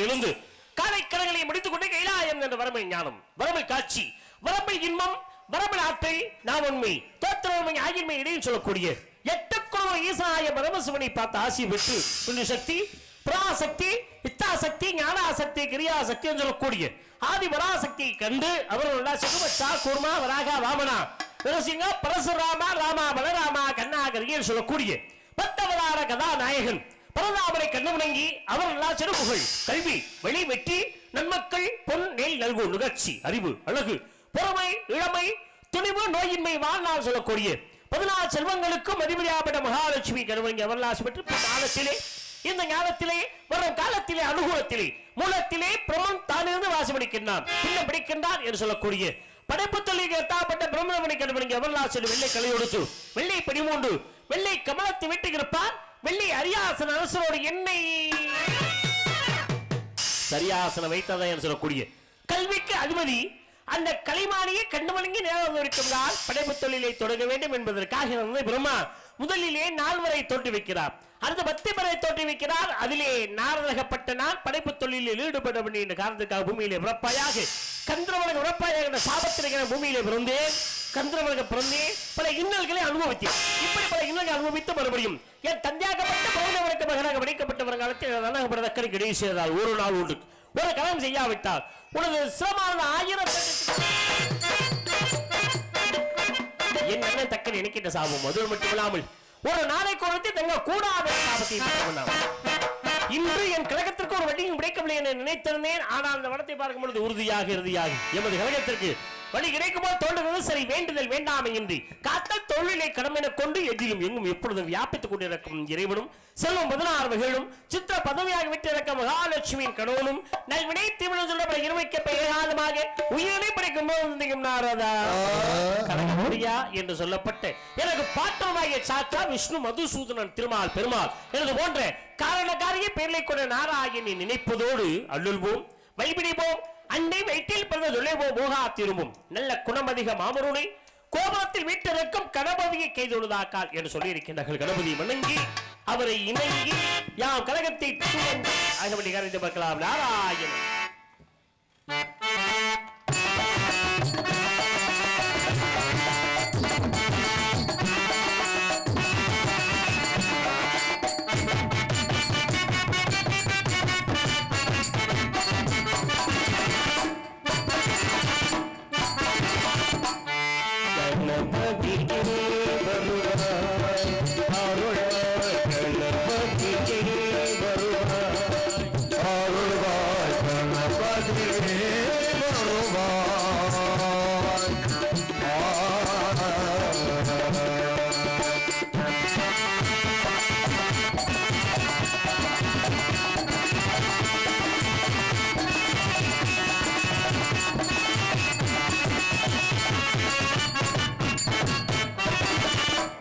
எழுந்து காலை கடங்களை முடித்துக் கொண்டு கைலாயம் என்ற வரம்பை ஞானம் வரம்பை காட்சி வரம்பை இன்பம் வரம்பை ஆற்றல் நான் உண்மை தோற்றமை ஆகியமை இடையில் சொல்லக்கூடிய எட்டுக்குழு ஈசாய பரமசிவனை பார்த்து ஆசி பெற்று புண்ணிய சக்தி பராசக்தி இத்தாசக்தி ஞானாசக்தி கிரியாசக்தி என்று சொல்லக்கூடிய ஆதி பராசக்தியை கண்டு அவர்கள் சிவபட்சா கூர்மா வராகா வாமனா நரசிங்க பரசுராமா ராமா பலராமா கண்ணாகரியில் சொல்லக்கூடிய பத்தவதார கதாநாயகன் பரதாமரை கண்ணு வணங்கி அவர்கள் சிறப்புகள் கல்வி வெளி வெற்றி நன்மக்கள் பொன் நெல் நல்கும் நிகழ்ச்சி அறிவு அழகு பொறுமை இளமை துணிவு நோயின்மை வாழ்நாள் சொல்லக்கூடிய 14 செல்வங்களுக்கும் அதிபதியாபட்ட மகாலட்சுமி கருவங்கி அவர்லாசி பெற்று காலத்திலே இந்த ஞானத்திலே வரும் காலத்திலே அனுகூலத்திலே மூலத்திலே பிரமன் தானிருந்து வாசமடிக்கின்றான் பின்ன பிடிக்கின்றான் என்று சொல்லக்கூடிய படைப்பு தொழில் எத்தாப்பட்ட பிரம்மணமணி கருவங்கி அவர்லாசி வெள்ளை கலையொடுத்து வெள்ளை 13 வெள்ளை கமலத்தை வெட்டுகிறப்பார் வெள்ளி அரியாசன அரசரோடு என்னை சரியாசன வைத்ததை என்று சொல்லக்கூடிய கல்விக்கு அதிபதி அந்த கலைமானியை கண்டு வணங்கி நேரம் இருக்கின்றால் படைப்பு தொழிலை தொடங்க வேண்டும் என்பதற்காக பிரம்மா முதலிலே 4 வரை தோற்றி வைக்கிறார் அடுத்த 10 வரை தோற்றி வைக்கிறார் அதிலே நாரதகப்பட்ட நான் படைப்பு தொழிலில் ஈடுபட வேண்டிய என்ற காரணத்துக்காக பூமியிலே பிறப்பாயாக கந்திரவனுக்கு பிறப்பாயாக என்ற சாபத்திற்கான பூமியிலே பிறந்தேன் கந்திரவனுக்கு பிறந்தேன் பல இன்னல்களை அனுபவித்தேன் இப்படி பல இன்னல்களை அனுபவித்து மறுபடியும் என் தந்தையாகப்பட்ட பௌர்ணவனுக்கு மகனாக வடிக்கப்பட்ட வருங்காலத்தில் அக்கறை கிடையாது செய்தால் ஒரு நாள் உண்டு ஒரு கலம் செய்யாவிட்டால் உனது சிரமான 1000 என் அண்ணன் தக்க நினைக்கின்ற சாபம் அது மட்டுமில்லாமல் ஒரு நாளை கொடுத்து தங்க கூடாத சாபத்தை இன்று என் கழகத்திற்கு ஒரு வட்டியும் கிடைக்கவில்லை என நினைத்திருந்தேன் ஆனால் அந்த வடத்தை பார்க்கும் பொழுது உறுதியாக இறுதியாக எமது கழகத்திற்கு வழி கிடைக்குமோ தோன்றுகிறது சரி, வேண்டுதல் வேண்டாமை இன்றி காத்தல் தொழிலை கடமென கொண்டு எதிலும் எங்கும் எப்பொழுதும் வியாபித்துக் கொண்டிருக்கும் இறைவனும் செல்வம் 16 வகைகளும் சித்திர பதவியாக விட்டிருக்க மகாலட்சுமியின் கடவுளும் நல்வினை தீவிரம் சொல்லப்பட இருமைக்க ஏகாதமாக உயிரை படைக்கும் போது நாரதா கனகமுடியா என்று சொல்லப்பட்ட எனக்கு பாட்டமாகிய சாத்தா விஷ்ணு மதுசூதனன் திருமால் பெருமாள் எனது போன்ற காரணக்காரிய பேர்களை கொண்ட நாராயணனை நினைப்பதோடு அள்ளுள்வோம் வைபிடிப்போம் அண்டை வயிற்றில் பிறந்த சொல்லேவோ போகா திரும்பும் நல்ல குணமதிக மாமருனை கோபத்தில் வீட்டிற்கும் கணபதியை கைதொழுதாக்கால் என்று சொல்லி இருக்கின்றார்கள். கணபதி வணங்கி அவரை இணங்கி யாம் கழகத்தை அகபடி கரைத்து பார்க்கலாம். நாராயணன்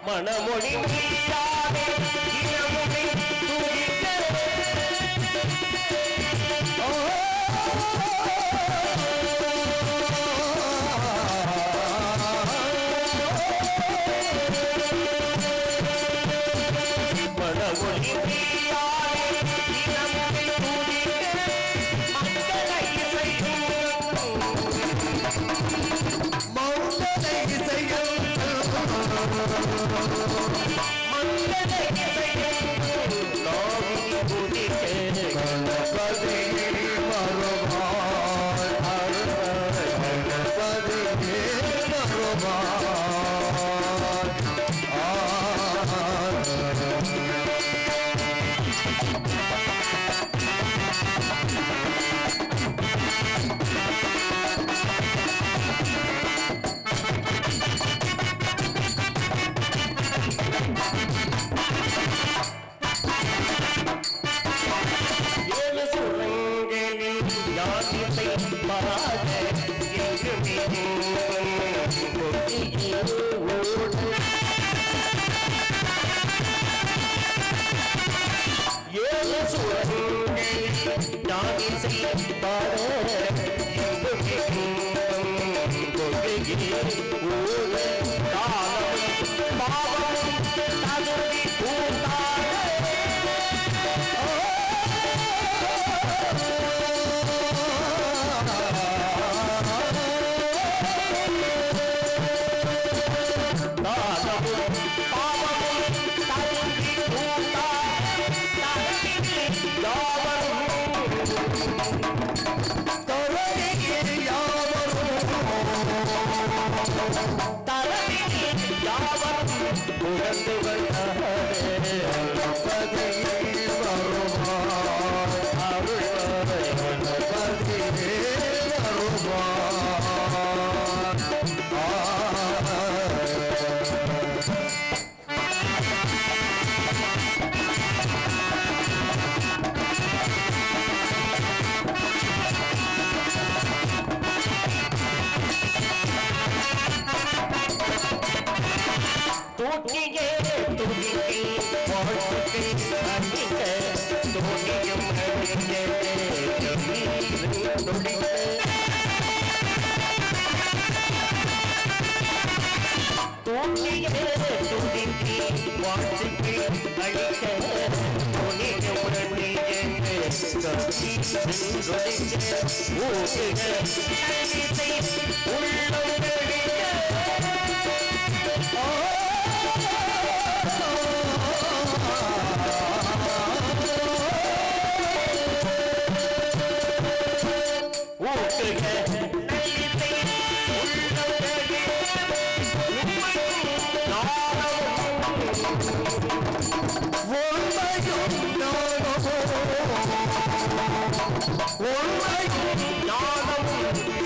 மனமொழி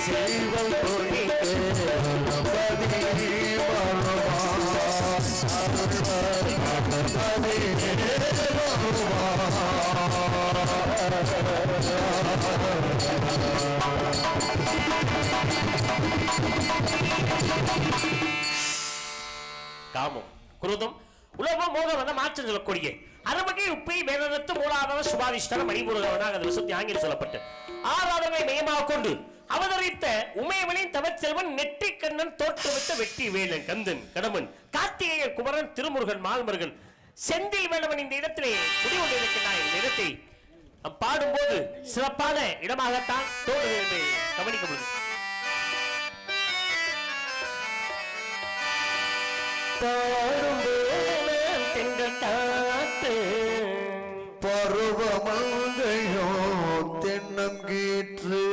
செல்வம் காமம் குருதம் உலகம் மோகம் வந்த மாற்றம் சொல்லக்கூடிய அறவகை உப்பை வேதத்து மூலாதார சுபாதிஷ்டான மணிபூரகவனாக அது விசுத்தி ஆங்கிலம் சொல்லப்பட்டு ஆறாதவை மையமாக கொண்டு அவதரித்த உமையவனின் தவச்செல்வன் நெற்றி கண்ணன் தோற்றுவித்த வெட்டி வேலன் கந்தன் கடமன் கார்த்திகேயன் குமரன் திருமுருகன் மால்மருகன் செந்தில் வேலவன் இந்த இடத்திலே முடிவுண்டிருக்கிறார். இந்த இடத்தை பாடும்போது சிறப்பான இடமாகத்தான் தோன்றுகிறது என்று கவனிக்கப்படுது. பருவமங்கையோ தென்னங்கீற்று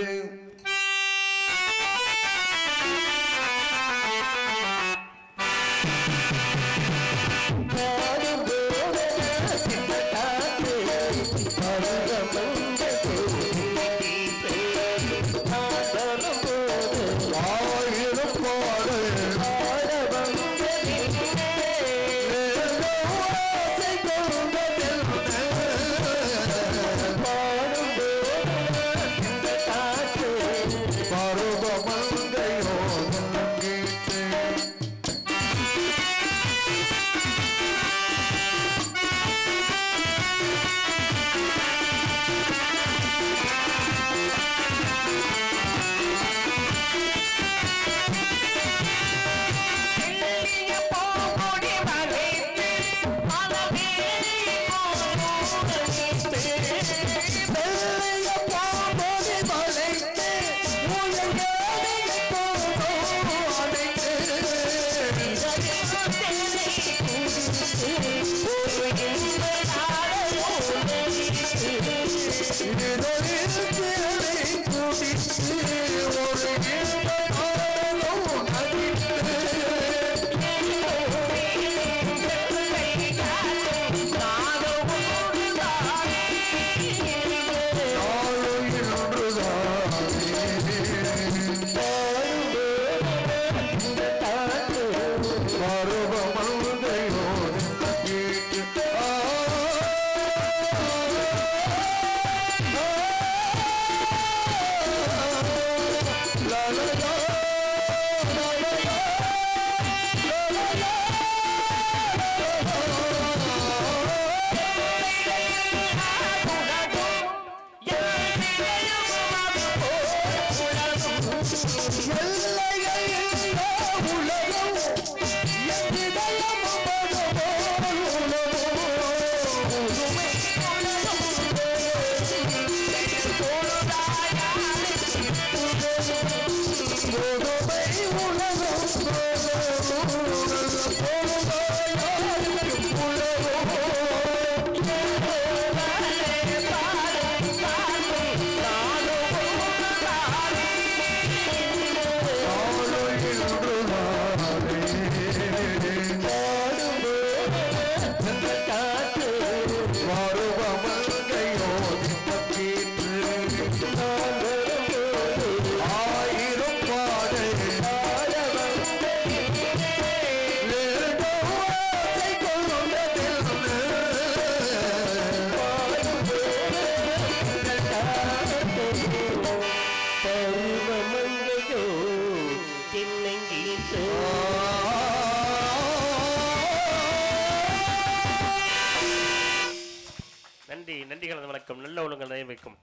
நன்றிகளது வணக்கம். நல்ல ஒழுங்கள் வைக்கும்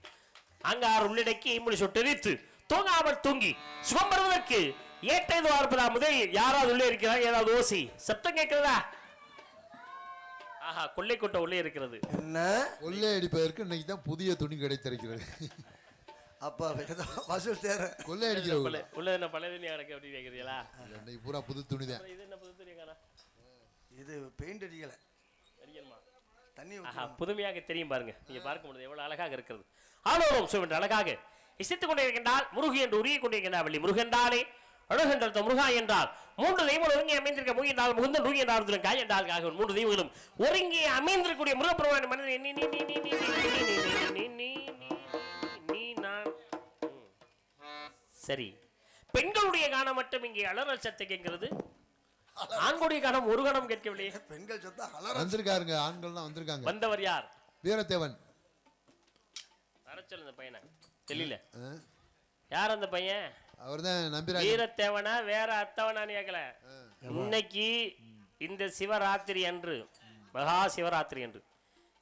அங்கார் உள்ளிடக்கி இம்முடி சொட்டெரித்து தூங்காமல் தூங்கி சுகம் பெறுவதற்கு ஏற்றது பார்ப்பதா முதல் யாராவது உள்ளே இருக்கிறார்? ஏதாவது ஓசி சப்தம் கேட்கிறதா? ஆஹா, கொள்ளை கொட்ட உள்ளே இருக்கிறது. என்ன கொள்ளை அடிப்பதற்கு இன்னைக்கு தான் புதிய துணி கிடைத்திருக்கிறது. அப்பா வசூல் தேர கொள்ளை அடிக்கிற உள்ள என்ன பழைய துணி கிடக்கு அப்படி கேட்கிறீங்களா? இன்னைக்கு பூரா புது துணி தான். இது என்ன புது துணி காணா? இது பெயிண்ட் அடிக்கல, அடிக்கணுமா? தண்ணி புதுமையாக தெரியும் பாருங்க. நீங்க பார்க்க முடியாது எவ்வளவு அழகாக இருக்கிறது. ஆலோலம் சுவென்று அழகாக இசைத்துக் கொண்டிருக்கின்றால் முருகி என்று உரிய கொண்டிருக்கின்றார். வள்ளி முருகென்றாலே அழகென்ற முருகா என்றால் மூன்று தெய்வங்கள் ஒருங்கி அமைந்திருக்க முகின்றால் முகுந்த நூகி என்றால் காய் என்றால் காக மூன்று தெய்வங்களும் ஒருங்கி அமைந்திருக்கக்கூடிய முருகப்பெருமான் மனிதன் நீ நான் சரி. பெண்களுடைய காணம் மட்டும் இங்கே அலறல் சத்தை கேட்கிறது. ஆண்குடி கணம் ஒரு கணம் கேட்கவில்லை. பெண்கள் சத்தம் அலற. வந்திருக்காருங்க, ஆண்கள் தான் வந்திருக்காங்க. வந்தவர் யார்? வீரத்தேவன். அரச்சல் இந்த பையனை தெரியல யார் அந்த பையன்? அவர்தான் நம்பிராஜ். வீரத்தேவனா வேற அத்தவனான்னு கேட்கல. இன்னைக்கு இந்த சிவராத்திரி அன்று, மகா சிவராத்திரி அன்று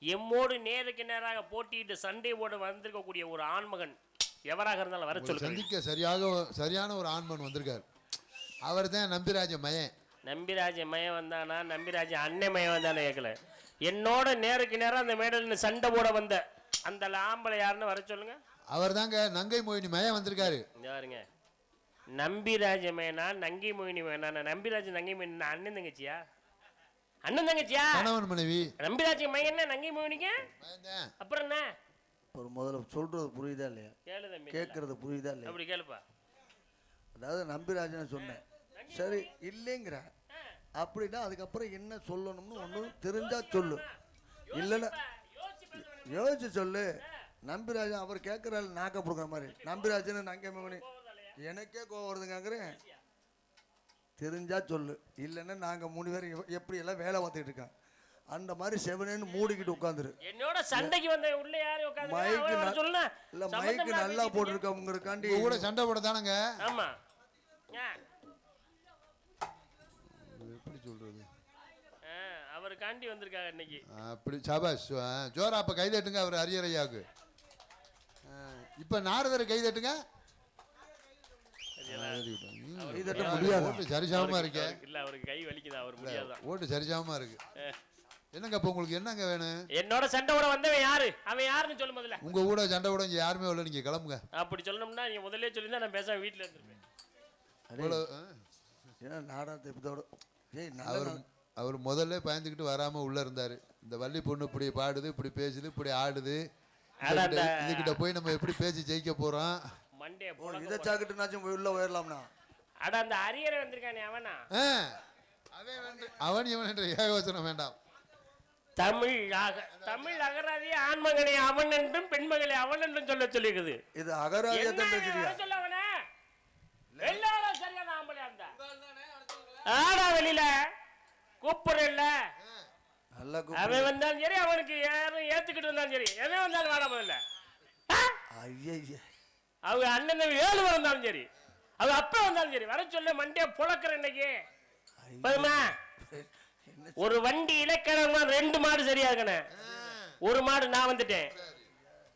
எம்மோடு நேருக்கு நேராக போட்டியிட்டு சண்டை போட வந்திருக்கக்கூடிய ஒரு ஆண்மகன் எவராக இருந்தாலும் வர சொல்லு. சந்திக்க சரியான ஒரு ஆண்மன் வந்திருக்காரு. அவர் தான் நம்பிராஜ மயன். நம்பிராஜ மயன் வந்தானா நம்பிராஜ அன்னை மயன் வந்தானே கேட்கல. என்னோட நேருக்கு நேரம் அந்த மேடல் சண்டை போட வந்த அந்த ஆம்பளை யாருன்னு வர சொல்லுங்க. அவர் தாங்க நங்கை மோகினி மயன் வந்திருக்காரு. யாருங்க? நம்பிராஜ மயனா நங்கை மோகினி மயனா? நம்பிராஜ நங்கை மோகினி அண்ணன் தங்கச்சியா? அண்ணன் தங்கச்சியா? கணவன் மனைவி. நம்பிராஜ மயன் நங்கை மோகினிங்க அப்புறம் என்ன? ஒரு முதல்ல சொல்றது புரியுதா இல்லையா? கேளு தம்பி, கேட்கறது புரியுதா இல்லையா? அப்படி கேளுப்பா. அதாவது நம்பிராஜன் சொன்னேன், சரி இல்லைங்கிற அப்படின்னா அதுக்கப்புறம் என்ன சொல்லணும்னு ஒன்று தெரிஞ்சா சொல்லு, இல்லைன்னா யோசிச்சு சொல்லு. நம்பிராஜன் அவர் கேட்குறாரு நாக்க கொடுக்குற மாதிரி. நம்பிராஜன் நங்கை மோகினி எனக்கே கோவம் வருதுங்கிறேன். தெரிஞ்சா சொல்லு, இல்லைன்னா நாங்கள் 3 பேரும் எப்படி எல்லாம் வேலை பார்த்துக்கிட்டு இருக்கோம் அந்த மாதிரி செவனேன்னு மூடிக்கிட்டு உட்காந்துரு. என்னோட சண்டைக்கு வந்த உள்ள யாரு உட்கார்ந்து மைக்கு சொல்லுங்க. இல்ல மைக்கு நல்லா போட்டுருக்கவங்களுக்காண்டி கூட சண்டை போட தானங்க. ஆமா எப்படி சொல்றது, அவருக்காண்டி வந்திருக்காங்க இன்னைக்கு. அப்படி சபாஷ். ஜோரா அப்ப கைதட்டுங்க அவர் அரியரையாவுக்கு. இப்ப நாரதரை கைதட்டுங்க. சரிசமமா இருக்கு. இல்ல அவருக்கு கை வலிக்குதா? அவர் முடியாதான். ஓட்டு சரிசமமா இருக்கு. என்னங்க அப்ப உங்களுக்கு என்னங்க வேணும்? என்னோட சண்டை கூட வந்தவன் யாரு? அவன் யாருன்னு சொல்லு முதல்ல. உங்க கூட சண்டை கூட இங்க யாருமே இல்ல, நீங்க கிளம்புங்க. அப்படி சொல்லணும்னா நீங்க முதல்ல சொல்லிருந்தா நான் பேசாம வீட்டுல இருந்திருப்பேன். அவர் முதல்ல பயந்துக்கிட்டு வராம உள்ள இருந்தாரு. இந்த வள்ளி பொண்ணு இப்படி பாடுது, இப்படி பேசுது, இப்படி ஆடுது, இதுகிட்ட போய் நம்ம எப்படி பேசி ஜெயிக்க போறோம்? மண்டே இதை சாக்கிட்டுனாச்சும் உள்ள உயரலாம்னா. அட அந்த அரியரை வந்திருக்கானே அவனா? அவன் இவன் என்ற ஏகவசனம் வேண்டாம். தமிழ் அகராதியே ஆண்மகனை அவன் என்றும் பெண்மகளை அவன் என்றும் சொல்ல சொல்லிருக்குது. இது அகராதியா சொல்ல அவன எல்லாரும் சரியான ஆம்பளையா இருந்தா ஆடா வெளியில கூப்பிடுறல்ல. அவன் வந்தாலும் சரி, அவனுக்கு யாரும் ஏத்துக்கிட்டு வந்தாலும் சரி, எவன் வந்தாலும் வாட முதல்ல. அவங்க அண்ணன் 7 பேர் வந்தாலும் சரி, அவங்க அப்பா வந்தாலும் சரி, வர சொல்ல மண்டியா புழக்கிற இன்னைக்கு. ஒரு வண்டி இலக்கணமா 2 மாடு சரியா இருக்கணும். ஒரு மாடு நான் வந்துட்டேன்,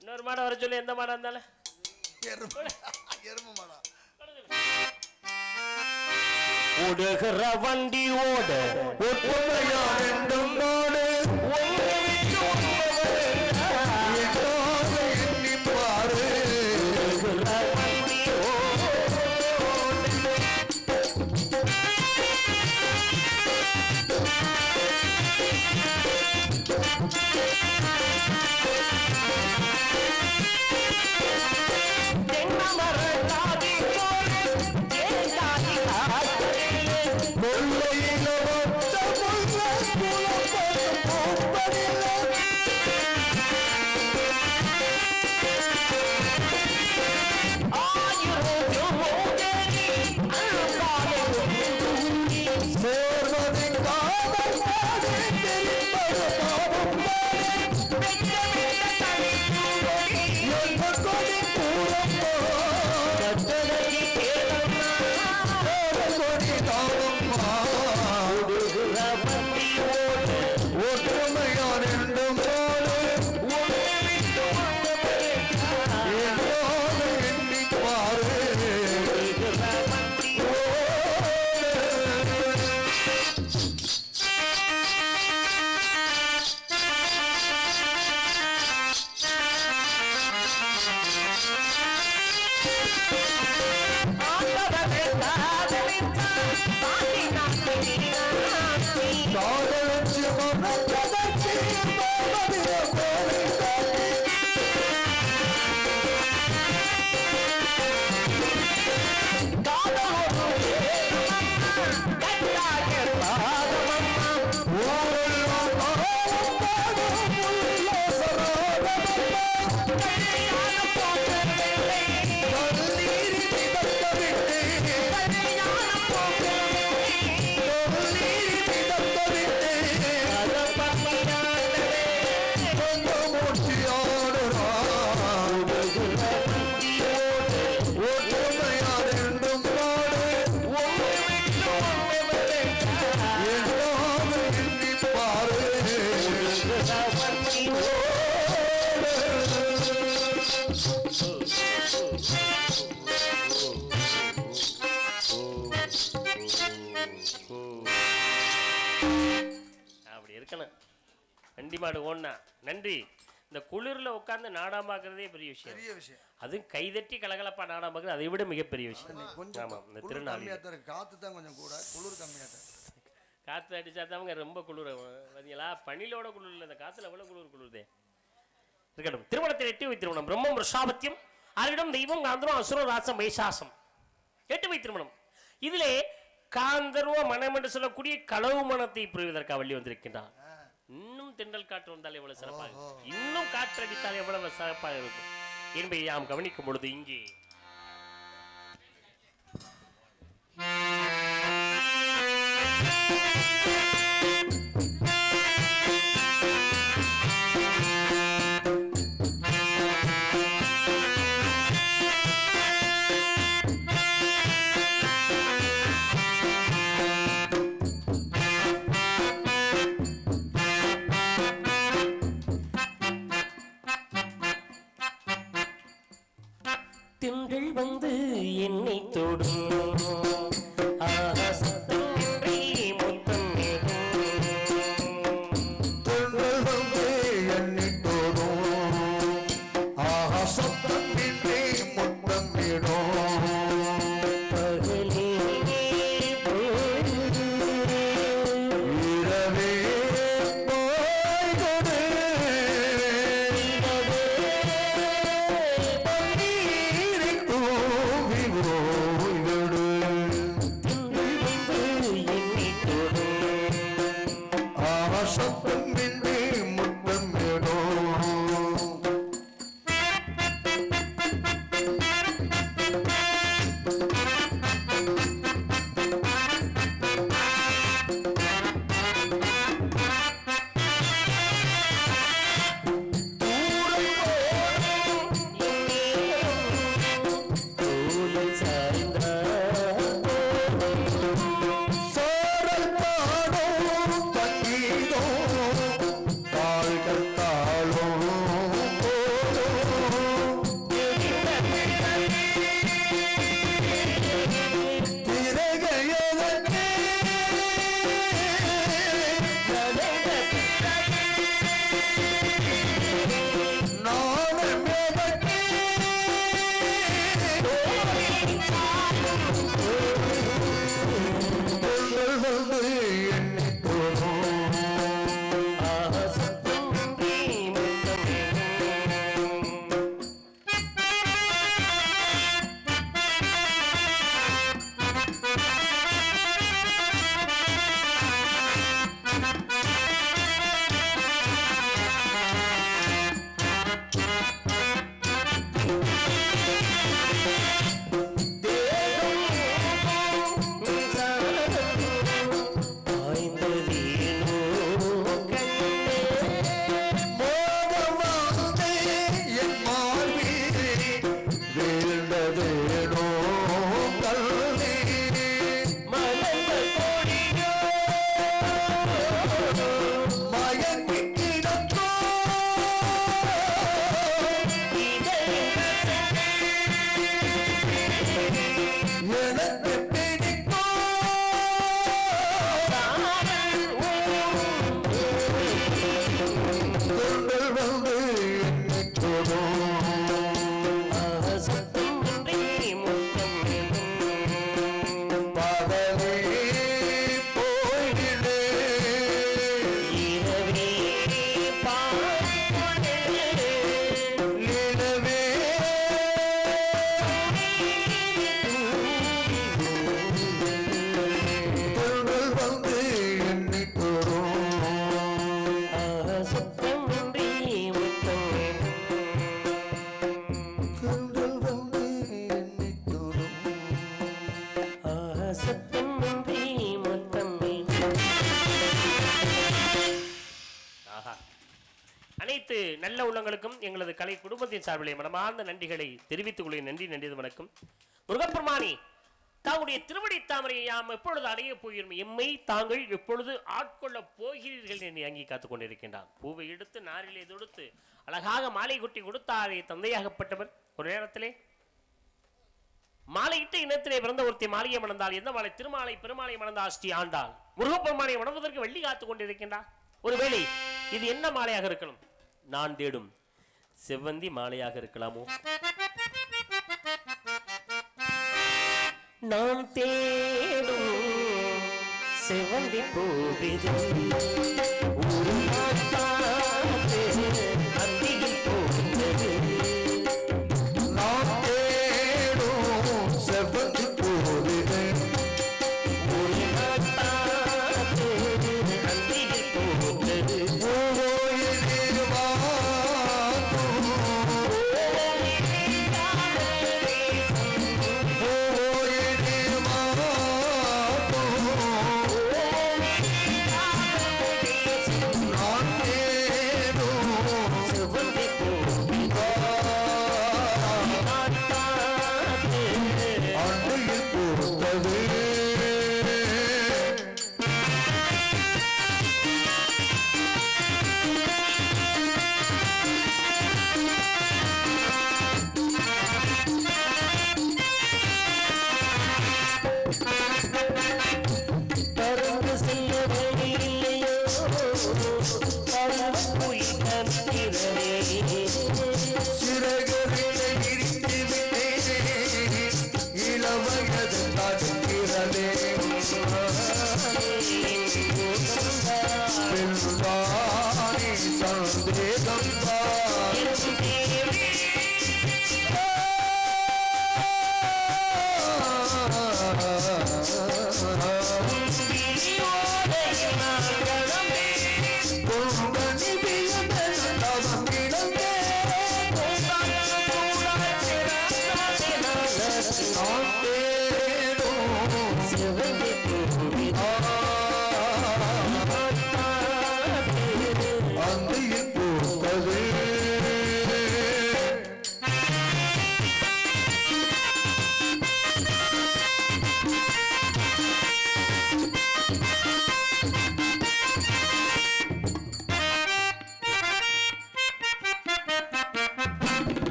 இன்னொரு மாடை வர சொல்லி எந்த மாடா இருந்தாலும் ஓடுகிற வண்டி ஓட ஒற்றுமையா 2 மாடு எண்ணி பாரு. அப்படி இருக்கணும். வண்டி மாடு ஓடனா நன்றி. இந்த குளிர்ல உட்கார்ந்து நாடகம் பார்க்கறதே பெரிய விஷயம். அதுவும் கைதட்டி கலகலப்பா நாடகம் பார்க்கறது அதை விட மிகப்பெரிய விஷயம். ஆமா, இந்த திருநாள் காத்து தான் கொஞ்சம் கூட, குளிர் கம்மியா தான். காத்து அடிச்சாதாங்க ரொம்ப குளிர். பார்த்தீங்களா, பனிலோட குளிர் இல்லை, இந்த காத்துல எவ்வளவு குளிருதே. இருக்கட்டும். திருமணத்தில் 8 வை திருமணம். பிரம்மம் ரிஷாபத்தியம், ஆரிடம் தெய்வம் காந்தரம் அசுரம் ராசம் வைசாசம். 8 வை திருமணம். இதிலே காந்தர்வ மனம் என்று சொல்லக்கூடிய களவு மனத்தை புரிவதற்காக வள்ளி வந்திருக்கின்றார். இன்னும் தென்றல் காற்று வந்தால் எவ்வளவு சிறப்பாக, இன்னும் காற்றடித்தால் எவ்வளவு சிறப்பாக இருக்கும் என்பதை நாம் கவனிக்கும் பொழுது இங்கே திங்கள் வந்து என்னை தொடும் ஆசத்தன்றி முத்தம் திங்கள் வந்து என்னை தொடும் ஆசத்தன்றி முத்தம் பகலே இரவே அனைத்து நல்ல உள்ளங்களுக்கும் எங்களது கலை குடும்பத்தின் சார்பிலே மனமார்ந்த நன்றிகளை தெரிவித்துக் கொள்கிறேன். நன்றி வணக்கம். முருகப்பெருமானி, தாங்களுடைய திருவடி தாமரையை யாம் எப்பொழுது அடைய போகிறோம், எம்மை தாங்கள் எப்பொழுது ஆட்கொள்ள போகிறீர்கள் என்று அங்கி காத்துக் கொண்டிருக்கின்றான். பூவை எடுத்து நாரிலே தொடுத்து அழகாக மாலை குட்டி கொடுத்தாரே தந்தையாகப்பட்டவர். ஒரு நேரத்திலே மாலையிட்ட இனத்திலே பிறந்த ஒருத்தி மாலையை மணந்தால் எந்த மாலை? திருமாலை பெருமாளை மணந்த ஆஸ்தி ஆண்டாள். முருகப்பெருமானை மணவதற்கு வெள்ளி காத்துக் கொண்டிருக்கின்றார். ஒருவேளை இது என்ன மாலையாக இருக்கணும்? நான் தேடும் செவ்வந்தி மாலையாக இருக்கலாமோ? நான் தேடும் செவ்வந்தி பூவிது ஒரு நாட்டாது அந்தியில் போகிறது. நான் தேடும் செவ்வந்தி பூவிது ஒரு நாட்டாது அந்தியில் போகிறது.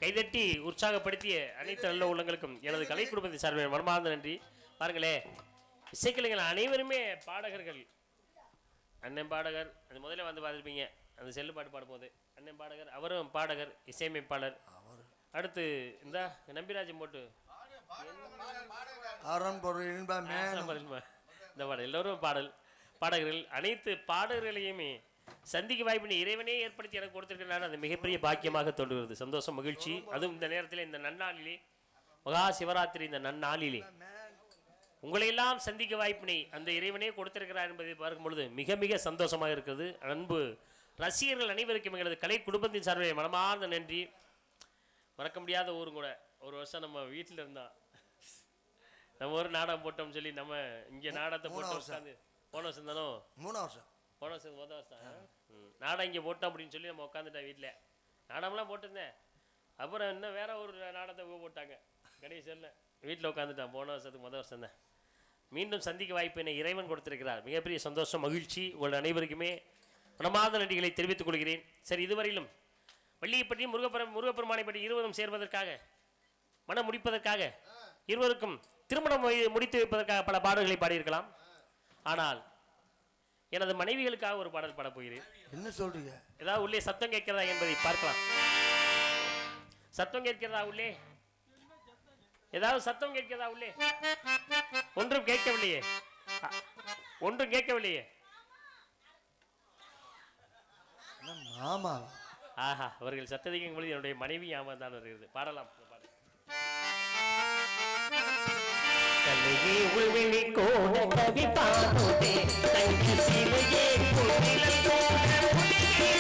கைதட்டி உற்சாகப்படுத்திய அனைத்து நல்ல உள்ளங்களுக்கும் எனது கலை குடும்பத்தின் சார்பில் மனமார்ந்த நன்றி. பாருங்களே, இசைக்கலைஞர்கள் அனைவருமே பாடகர்கள். அண்ணன் பாடகர், அது முதல்ல வந்து பார்த்துருப்பீங்க, அந்த செல்லு பாட்டு பாட போகுது. அண்ணன் பாடகர், அவரும் பாடகர், இசையமைப்பாளர். அடுத்து இந்த நம்பிராஜன் போட்டு இந்த பாடல் எல்லோரும் பாடகர்கள். அனைத்து பாடகர்களையுமே சந்திக்க வாய்ப்பு இறைவனே ஏற்படுத்தி எனக்கு கொடுத்திருக்கிறார். அது மிகப்பெரிய பாக்கியமாக தோன்றுகிறது. சந்தோஷம், மகிழ்ச்சி. அதுவும் இந்த நேரத்தில், இந்த நன்னாளிலே, மகா சிவராத்திரி இந்த நன்னாளிலே உங்களையெல்லாம் சந்திக்க வாய்ப்பினை அந்த இறைவனே கொடுத்திருக்கிறார் என்பதை பார்க்கும் பொழுது மிக மிக சந்தோஷமாக இருக்கிறது. அன்பு ரசிகர்கள் அனைவருக்கும் எங்களது கலை குடும்பத்தின் சார்பில் மனமார்ந்த நன்றி. மறக்க முடியாத ஊரும் கூட. ஒரு வருஷம் நம்ம வீட்டில் இருந்தான், நம்ம ஒரு நாடகம் போட்டோம்னு சொல்லி நம்ம இங்கே நாடகத்தை போட்டு உட்காந்து போன வருஷம் தானோ 3 வருஷம் போன வருஷம் மொதல் வருஷம் நாடகம் இங்கே போட்டோம் அப்படின்னு சொல்லி நம்ம உட்காந்துட்டேன் வீட்டில். நாடகம்லாம் போட்டிருந்தேன். அப்புறம் இன்னும் வேற ஒரு நாடகத்தை போட்டாங்க கணேசனில். வீட்டில் உட்காந்துட்டான். போன வருஷத்துக்கு மொதல் வருஷம் தான். மீண்டும் சந்திக்க வாய்ப்பு என்னை இறைவன் கொடுத்திருக்கிறார். மிகப்பெரிய சந்தோஷம், மகிழ்ச்சி. உங்கள் அனைவருக்குமே மனமார்ந்த நன்றிகளை தெரிவித்துக் கொள்கிறேன். சரி, இதுவரையிலும் வள்ளியை பற்றி முருகப்பெருமானை பற்றி இருவரும் சேர்வதற்காக மனம் முடிப்பதற்காக இருவருக்கும் திருமணம் முடித்து வைப்பதற்காக பல பாடல்களை பாடியிருக்கலாம். ஆனால் எனது மனைவிகளுக்காக ஒரு பாடல் பாடப் போகிறேன். என்ன சொல்றீங்க? ஏதாவது உள்ளே சத்தம் கேட்கிறதா என்பதை பார்க்கலாம். சத்தம் கேட்கிறதா உள்ளே? ஏதாவது சத்தம் கேட்கிறதா உள்ளே? ஒன்றும் கேட்கவில்லையே. ஒன்றும் கேட்கவில்லையே. ஆமா. ஆஹா, அவர்கள் சத்ததிக்கும் பொழுது என்னுடைய மனைவி ஞாபகம் தான் வருகிறது. பாடலாம். கலையே உள்வெளி கோண கவி பாடுதே தங்கி சிலையே பொன்னிழல் கோண புலியே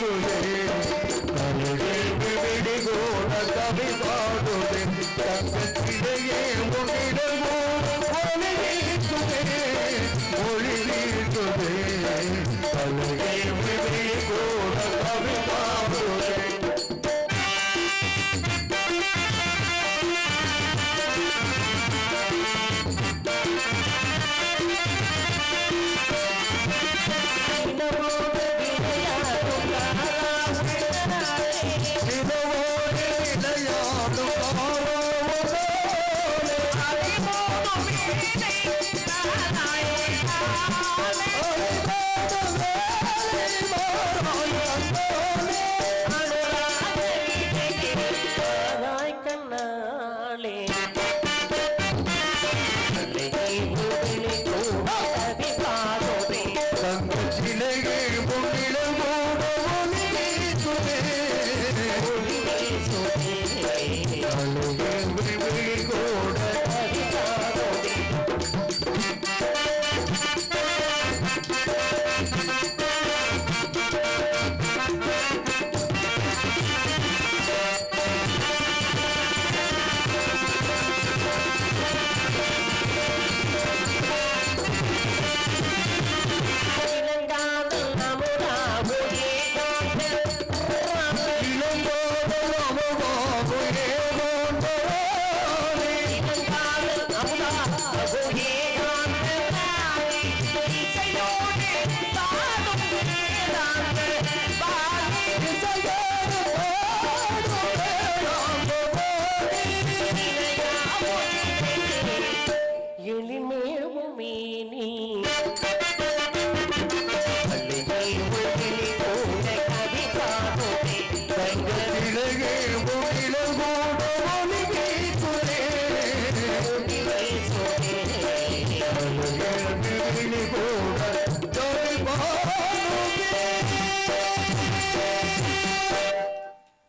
சுடரே கலையே உள்வெளி கோண கவி பாடுதே தங்கி சிலையே பொன்னிழல் கோண புலியே சுடரே ஒளியே சுடரே கலையே உள்வெளி கோண கவி பாடுதே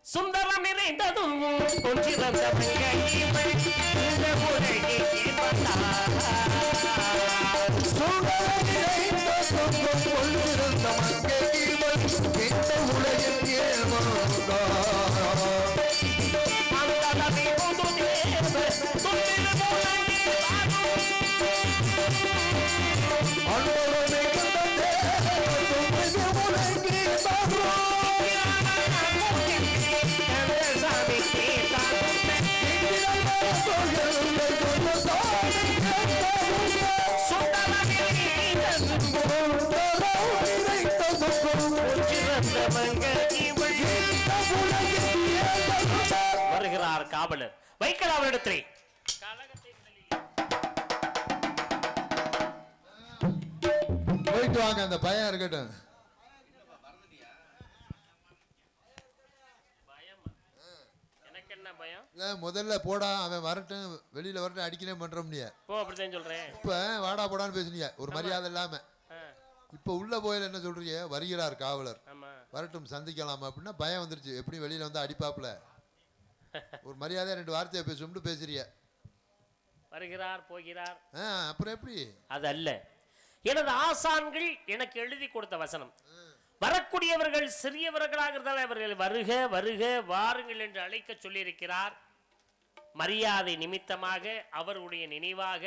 சுந்தரம் நிறைந்ததும் கொஞ்சிறந்த வருகிறார் காவலர். வைக்கலாம் அவரிடத்திலே. போயிட்டு வாங்க, அந்த பையன் இருக்கட்டும். எனக்கு என்ன பயம்? முதல்ல போடா, அவன் வரட்டும், வெளியில வரட்டும், அடிக்கணும் பண்ற முடியாது. அப்படிதான் சொல்றேன். இப்ப வாடா போடான்னு பேசுனீங்க, ஒரு மரியாதை இல்லாம. இப்ப உள்ள போயில என்ன சொல்றீங்க? வருகிறார் காவலர், வரட்டும் சந்திக்கலாம் அப்படின்னா பயம் வந்துருச்சு. எப்படி வெளியில வந்து அடிப்பாப்ல, ஒரு மரியாதை ரெண்டு வார்த்தையை பேசும்னு பேசுறிய. வருகிறார் போகிறார், அப்புறம் எப்படி? அது அல்ல, எனது ஆசான்கள் எனக்கு எழுதி கொடுத்த வசனம். வரக்கூடியவர்கள் சிறியவர்களாக இருந்தால் அவர்கள் வருக வருக வாருங்கள் என்று அழைக்க சொல்லியிருக்கிறார். மரியாதை நிமித்தமாக அவருடைய நினைவாக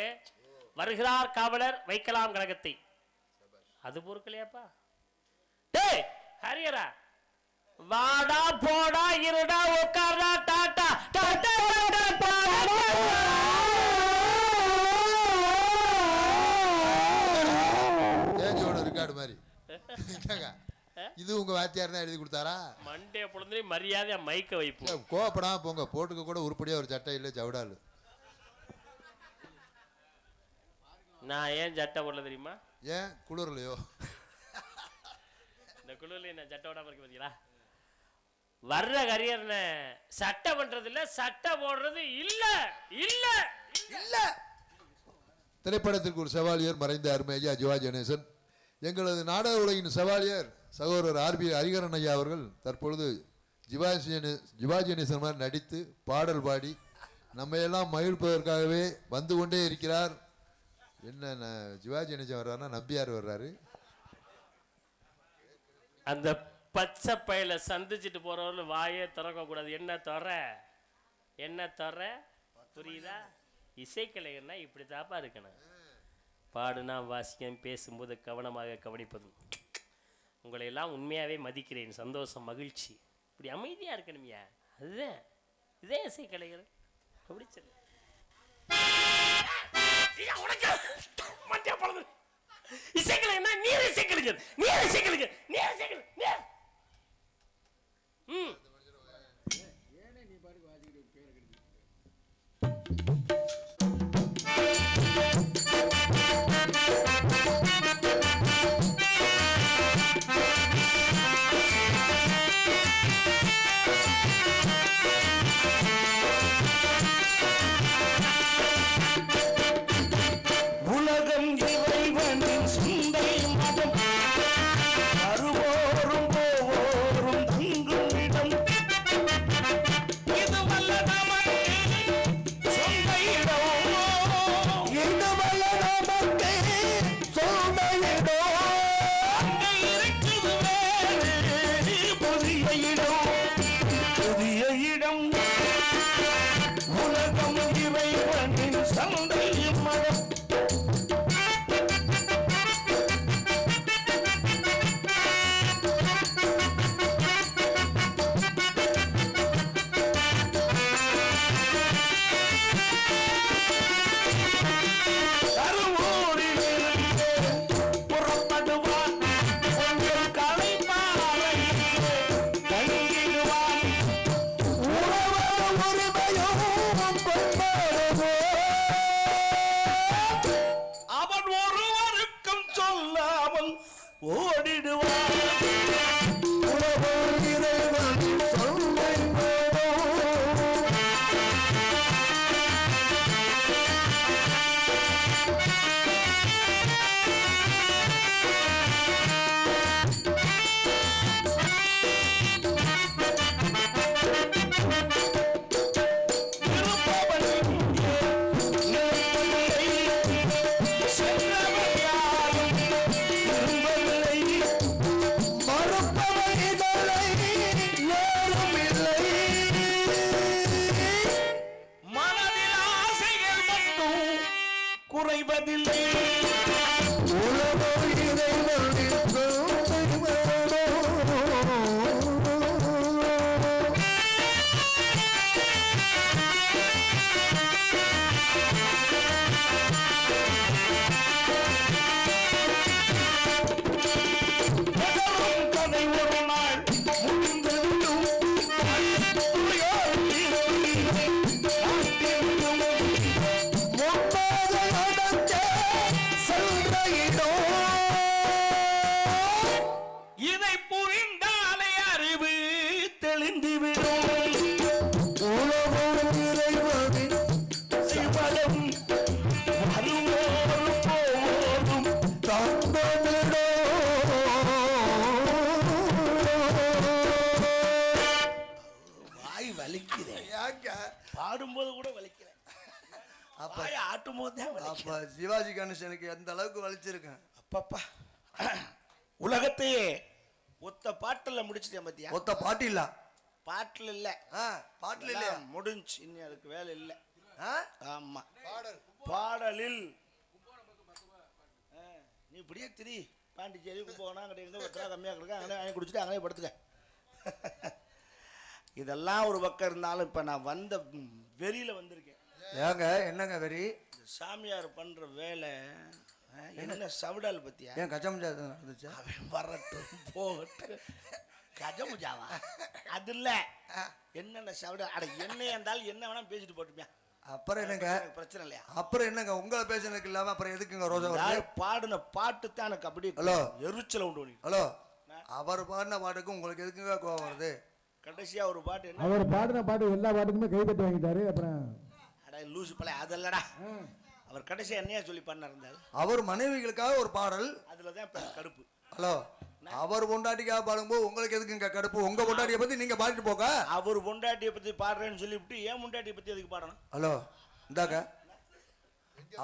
வருகிறார் காவலர், வைக்கலாம் கழகத்தை. அது பொறுக்கலையாப்பா? டேய் ஹரியரா, வாடா போடா இருடா உட்கார்டா டாடா டாடா தேஜோட இருக்காடு மாதிரி. இது உங்க வாத்தியார் வாத்தியார் தான் எழுதி கொடுத்தாரா? மண்டே பொழுது மரியாதையா மைக்க வைப்போம். கோவப்படாம போங்க. போட்டுக்க கூட உருப்படியா ஒரு சட்டை இல்லை, ஜவுடாலு. நான் ஏன் சட்டை போடல தெரியுமா? ஏன் குளிர்லையோ? இந்த குளிர்ல நான் சட்டை போடாம இருக்க பாத்தீங்களா? வர்ற கரியர்ன சட்டை பண்றது இல்ல, சட்டை போடுறது இல்ல இல்ல இல்ல. திரைப்படத்திற்கு ஒரு செவாலியர் மறைந்த அருமை ஐயா சிவாஜி கணேசன். எங்களது நாடக உலகின் செவாலியர் சகோதரர் ஆர்பி ஹரிகரன் ஐயா அவர்கள் தற்பொழுது சிவாஜி கணேசன் மாதிரி நடித்து பாடல் பாடி நம்ம எல்லாம் மகிழ்ப்பதற்காகவே வந்து கொண்டே இருக்கிறார். என்ன சிவாஜி கணேசன் வர்றாருன்னா நம்பியார் வர்றாரு. அந்த பச்சை பையில சந்திச்சுட்டு போறவர்கள் வாயே திறக்க கூடாது. என்ன தர புரியுதா? இசைக்கலைஞர்னா இப்படி தாப்பா இருக்கணும். பாடுனா வாசிக்கம், பேசும்போது கவனமாக கவனிப்பதும். உங்களை எல்லாம் உண்மையாவே மதிக்கிறேன். சந்தோஷம், மகிழ்ச்சி. இப்படி அமைதியா இருக்கணும்யா. அதுதான் இதே இசைக்கலைஞர். அப்படி சொல்லு. இசைக்கலைஞர்னா நீர் இசைக்கலைஞர், நீர் இசைக்கலைஞர், நீர் இசைக்கலைஞர், நீர். உலகம் இறைவனின் சிந்தை மதம், அருவோரும் போவோரும் தங்கும் இடம். இது வல்ல நமக்கு சொந்த இடம், இது வல்ல நமக்கு சொந்த இடம். அங்கே இருக்குது வேறு புதிய இடம், புதிய இடம். உலகம் இறைவனின் சந்தை மதம். அவன் ஒருவருக்கும் சொல்லாமல் ஓடிடுவான். உலகம் இறைவனின் சொந்த இடம். இருப்பவன் இங்கே நிலைப்பதில்லை, சென்றவன் யாரும் திரும்பவில்லை. மறுப்பவன் இதழை ஏறும் இல்லை. மனதில் ஆசைகள் மட்டும் குறைவதில்லை. உலகம் இறைவனின் சொந்த இடம். தொடரும் கதை ஒரு நாள் முடிந்துவிடும். துளியோடு காத்திருக்கும். முப்பாத நடந்த சென்ற இடம். இதை புரிந்தாலே அறிவு தெளிந்துவிடும். உலகம் இறைவனின் சிவனும் வருவோரும் போவோரும் தந்தமிடம். வாய் வலிக்கிறேன். ஏங்க? பாடும்போது கூட வலிக்கிறேன். அப்ப வாய் ஆட்டும் போது தான் வலிக்கிறேன். அப்ப சிவாஜி கணேசனுக்கு எந்த அளவுக்கு வலிச்சிருக்கேன். அப்பப்பா உலகத்தையே ஒத்த பாட்டில் முடிச்சிட்டேன் பத்தியா? ஒத்த பாட்டு இல்ல. பாட்டில் இல்ல, பாட்டுல இல்லையா? முடிஞ்சு. இன்னும் அதுக்கு வேலை இல்லை. ஆ? ஆமா, பாடலில் நீ இப்படியே திரி. பாண்டிச்சேரி கும்பகோணம் கிடையாது, ஒத்தரா கம்மியாக கிடக்க, அங்கே வாங்கி குடிச்சிட்டு அங்கே படுத்துக்க. இதெல்லாம் ஒரு பக்கம் இருந்தாலும் இப்போ நான் வந்த வெறியில் வந்திருக்கேன். ஏங்க என்னங்க வெறி? இந்த சாமியார் பண்ணுற வேலை என்ன சவுடால் பத்தியா? ஏன் கச்சமஞ்சா நடந்துச்சு? அவன் வரட்டும் போகட்டும். கஜமுஜாவா அது இல்ல என்னென்ன சவுட அட என்னையா இருந்தாலும் என்ன வேணா பேசிட்டு போட்டுப்பியா அப்புறம் என்னங்க பிரச்சனை இல்லையா அப்புறம் என்னங்க உங்களை பேசுனதுக்கு இல்லாம அப்புறம் எதுக்குங்க ரோஜா வருது? பாடுன பாட்டு தான் எனக்கு அப்படியே ஹலோ. எரிச்சல உண்டு பண்ணி ஹலோ அவர் பாடின பாட்டுக்கு உங்களுக்கு எதுக்குங்க கோவம் வருது? கடைசியா ஒரு பாட்டு என்ன அவர் பாடின பாட்டு எல்லா பாட்டுக்குமே கைதட்டி வாங்கிட்டாரு. அப்புறம் அட லூசு பழைய அதல்லடா அவர் கடைசியா என்னையா சொல்லி பண்ண இருந்தாரு அவர் மனைவிகளுக்காக ஒரு பாடல். அதுலதான் இப்ப கடுப்பு. ஹலோ அவர் பொண்டாட்டிக்காக பாடும்போது உங்களுக்கு எதுக்குங்க கடுப்பு? உங்க பொண்டாட்டியை பத்தி நீங்க பாடிட்டு போக. அவர் பொண்டாட்டியை பத்தி பாடுறேன்னு சொல்லிவிட்டு ஏன் பொண்டாட்டியை பத்தி எதுக்கு பாடணும்? ஹலோ இந்தாக்க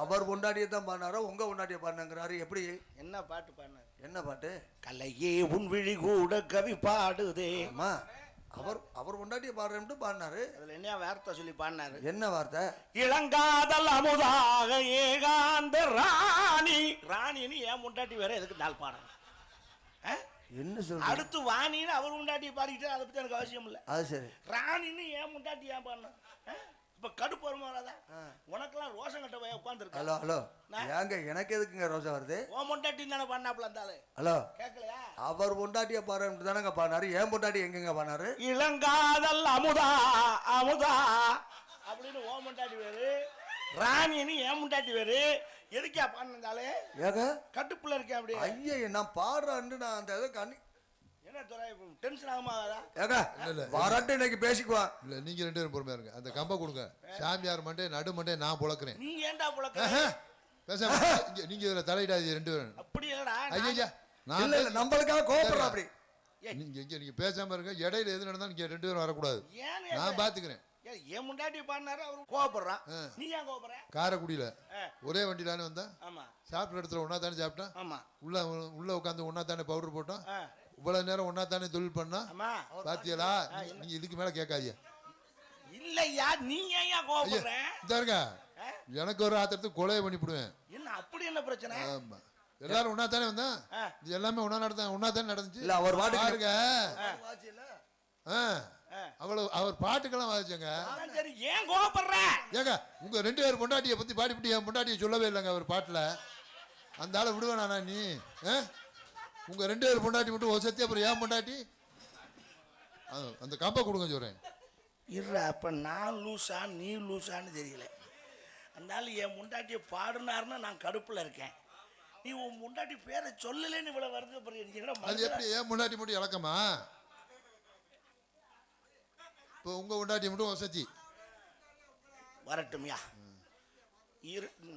அவர் பொண்டாட்டியை தான் பாடினாரோ உங்க பொண்டாட்டியை பாடினாங்கிறாரு. எப்படி என்ன பாட்டு பாடினாரு? என்ன பாட்டு? கலையே உன் விழி கூட கவி பாடுதே. அம்மா அவர் பொண்டாட்டியை பாடுறேன்ட்டு பாடினாரு. அதுல என்ன வார்த்தை சொல்லி பாடினாரு? என்ன வார்த்தை? இளங்காதல் அமுதாக ஏகாந்த ராணி. ராணின்னு ஏன் முண்டாட்டி வேற எதுக்கு நாள் பாடணும்? என்ன சொல்ற? அடுத்து வாணின்னு அவர் முண்டாட்டி பாடிக்கிட்டு அதை பத்தி எனக்கு அவசியம் இல்லை. அது சரி. ராணின்னு ஏன் முண்டாட்டி ஏன் பாடணும்? இப்ப கடுப்பு வருமானதா உனக்கெல்லாம் ரோஷம் கட்ட போய் உட்காந்துருக்க. ஹலோ ஹலோ ஏங்க எனக்கு எதுக்குங்க ரோசா வருது? ஓ முண்டாட்டி தானே பண்ணாப்ல இருந்தாலும் ஹலோ கேட்கலையா? அவர் பொண்டாட்டியை பாடுறேன்ட்டு தானங்க பாடினாரு. ஏன் பொண்டாட்டி எங்கெங்க பாடினாரு? இளங்காதல் அமுதா அமுதா அப்படின்னு ஓ முண்டாட்டி வேறு, ராணின்னு ஏன் முண்டாட்டி வேறு. எதுக்கா பாடினாலே ஏங்க கட்டுப்புல இருக்கேன் அப்படியே. ஐயா நான் பாடுறேன்னு நான் அந்த இதை கண்ணி என்ன துறை டென்ஷன் ஆகுமாடா? ஏங்க வரட்டு இன்னைக்கு பேசிக்குவான். இல்ல நீங்க 2 பேரும் பொறுமையா இருங்க. அந்த கம்ப கொடுங்க. சாமியார் மண்டே நடு மண்டே நான் புழக்கிறேன். நீ ஏன்டா புழக்க? பேசாம நீங்க இதுல தலையிடாதீங்க 2 பேரும். அப்படி இல்லடா. ஐயா இல்ல இல்ல நம்மளுக்காக கோபப்படுறோம் அப்படி. நீங்க பேசாம இருங்க. இடையில எது நடந்தா நீங்க 2 பேரும் வரக்கூடாது. நான் பாத்துக்கிறேன். ஏன் முண்டாட்டி பாடினாரு அவரு கோபப்படுறான். நீ ஏன் கோபப்படுற? காரைக்குடியில ஒரே வண்டியிலானே வந்தா ஆமா சாப்பிட்ற இடத்துல ஒன்னா தானே சாப்பிட்டோம். ஆமா உள்ள உட்காந்து ஒன்னா தானே பவுடர் போட்டோம். இவ்வளவு நேரம் ஒன்னா தானே தொழில் பண்ணா. ஆமா பாத்தியலா? நீங்க இதுக்கு மேல கேட்காதீங்க. இல்லையா நீ ஏன் கோபப்படுற? இதாருங்க எனக்கு ஒரு ஆத்திரத்துக்கு கொலையை பண்ணிவிடுவேன். என்ன அப்படி என்ன பிரச்சனை? ஆமா எல்லாரும் ஒன்னா தானே வந்தா. இது எல்லாமே ஒன்னா தானே நடந்துச்சு. இல்ல அவர் பாருங்க அவர் பாட்டுக்கெல்லாம் வாசிச்சங்க. சரி ஏன் கோபப்படுற? ஏங்க உங்க 2 பேர் பொண்டாட்டியை பத்தி பாடிவிட்டு என் பொண்டாட்டியை சொல்லவே இல்லைங்க அவர் பாட்டுல. அந்த ஆளை விடுவேனா நீ? உங்க 2 பேர் பொண்டாட்டி மட்டும் ஒரு சத்தியம் அப்புறம் ஏன் பொண்டாட்டி? அந்த கம்பை கொடுங்க சொல்றேன். இல்ல அப்ப நான் லூசா நீ லூசான்னு தெரியல. அதனால என் முண்டாட்டியை பாடுனாருன்னா நான் கடுப்புல இருக்கேன். நீ உன் முண்டாட்டி பேரை சொல்லலன்னு இவ்வளவு வருது. அது எப்படி ஏன் முன்னாடி மட்டும் இழக்கமா? இப்போ உங்க முன்னாடி மட்டும் வசதி வரட்டும்யா.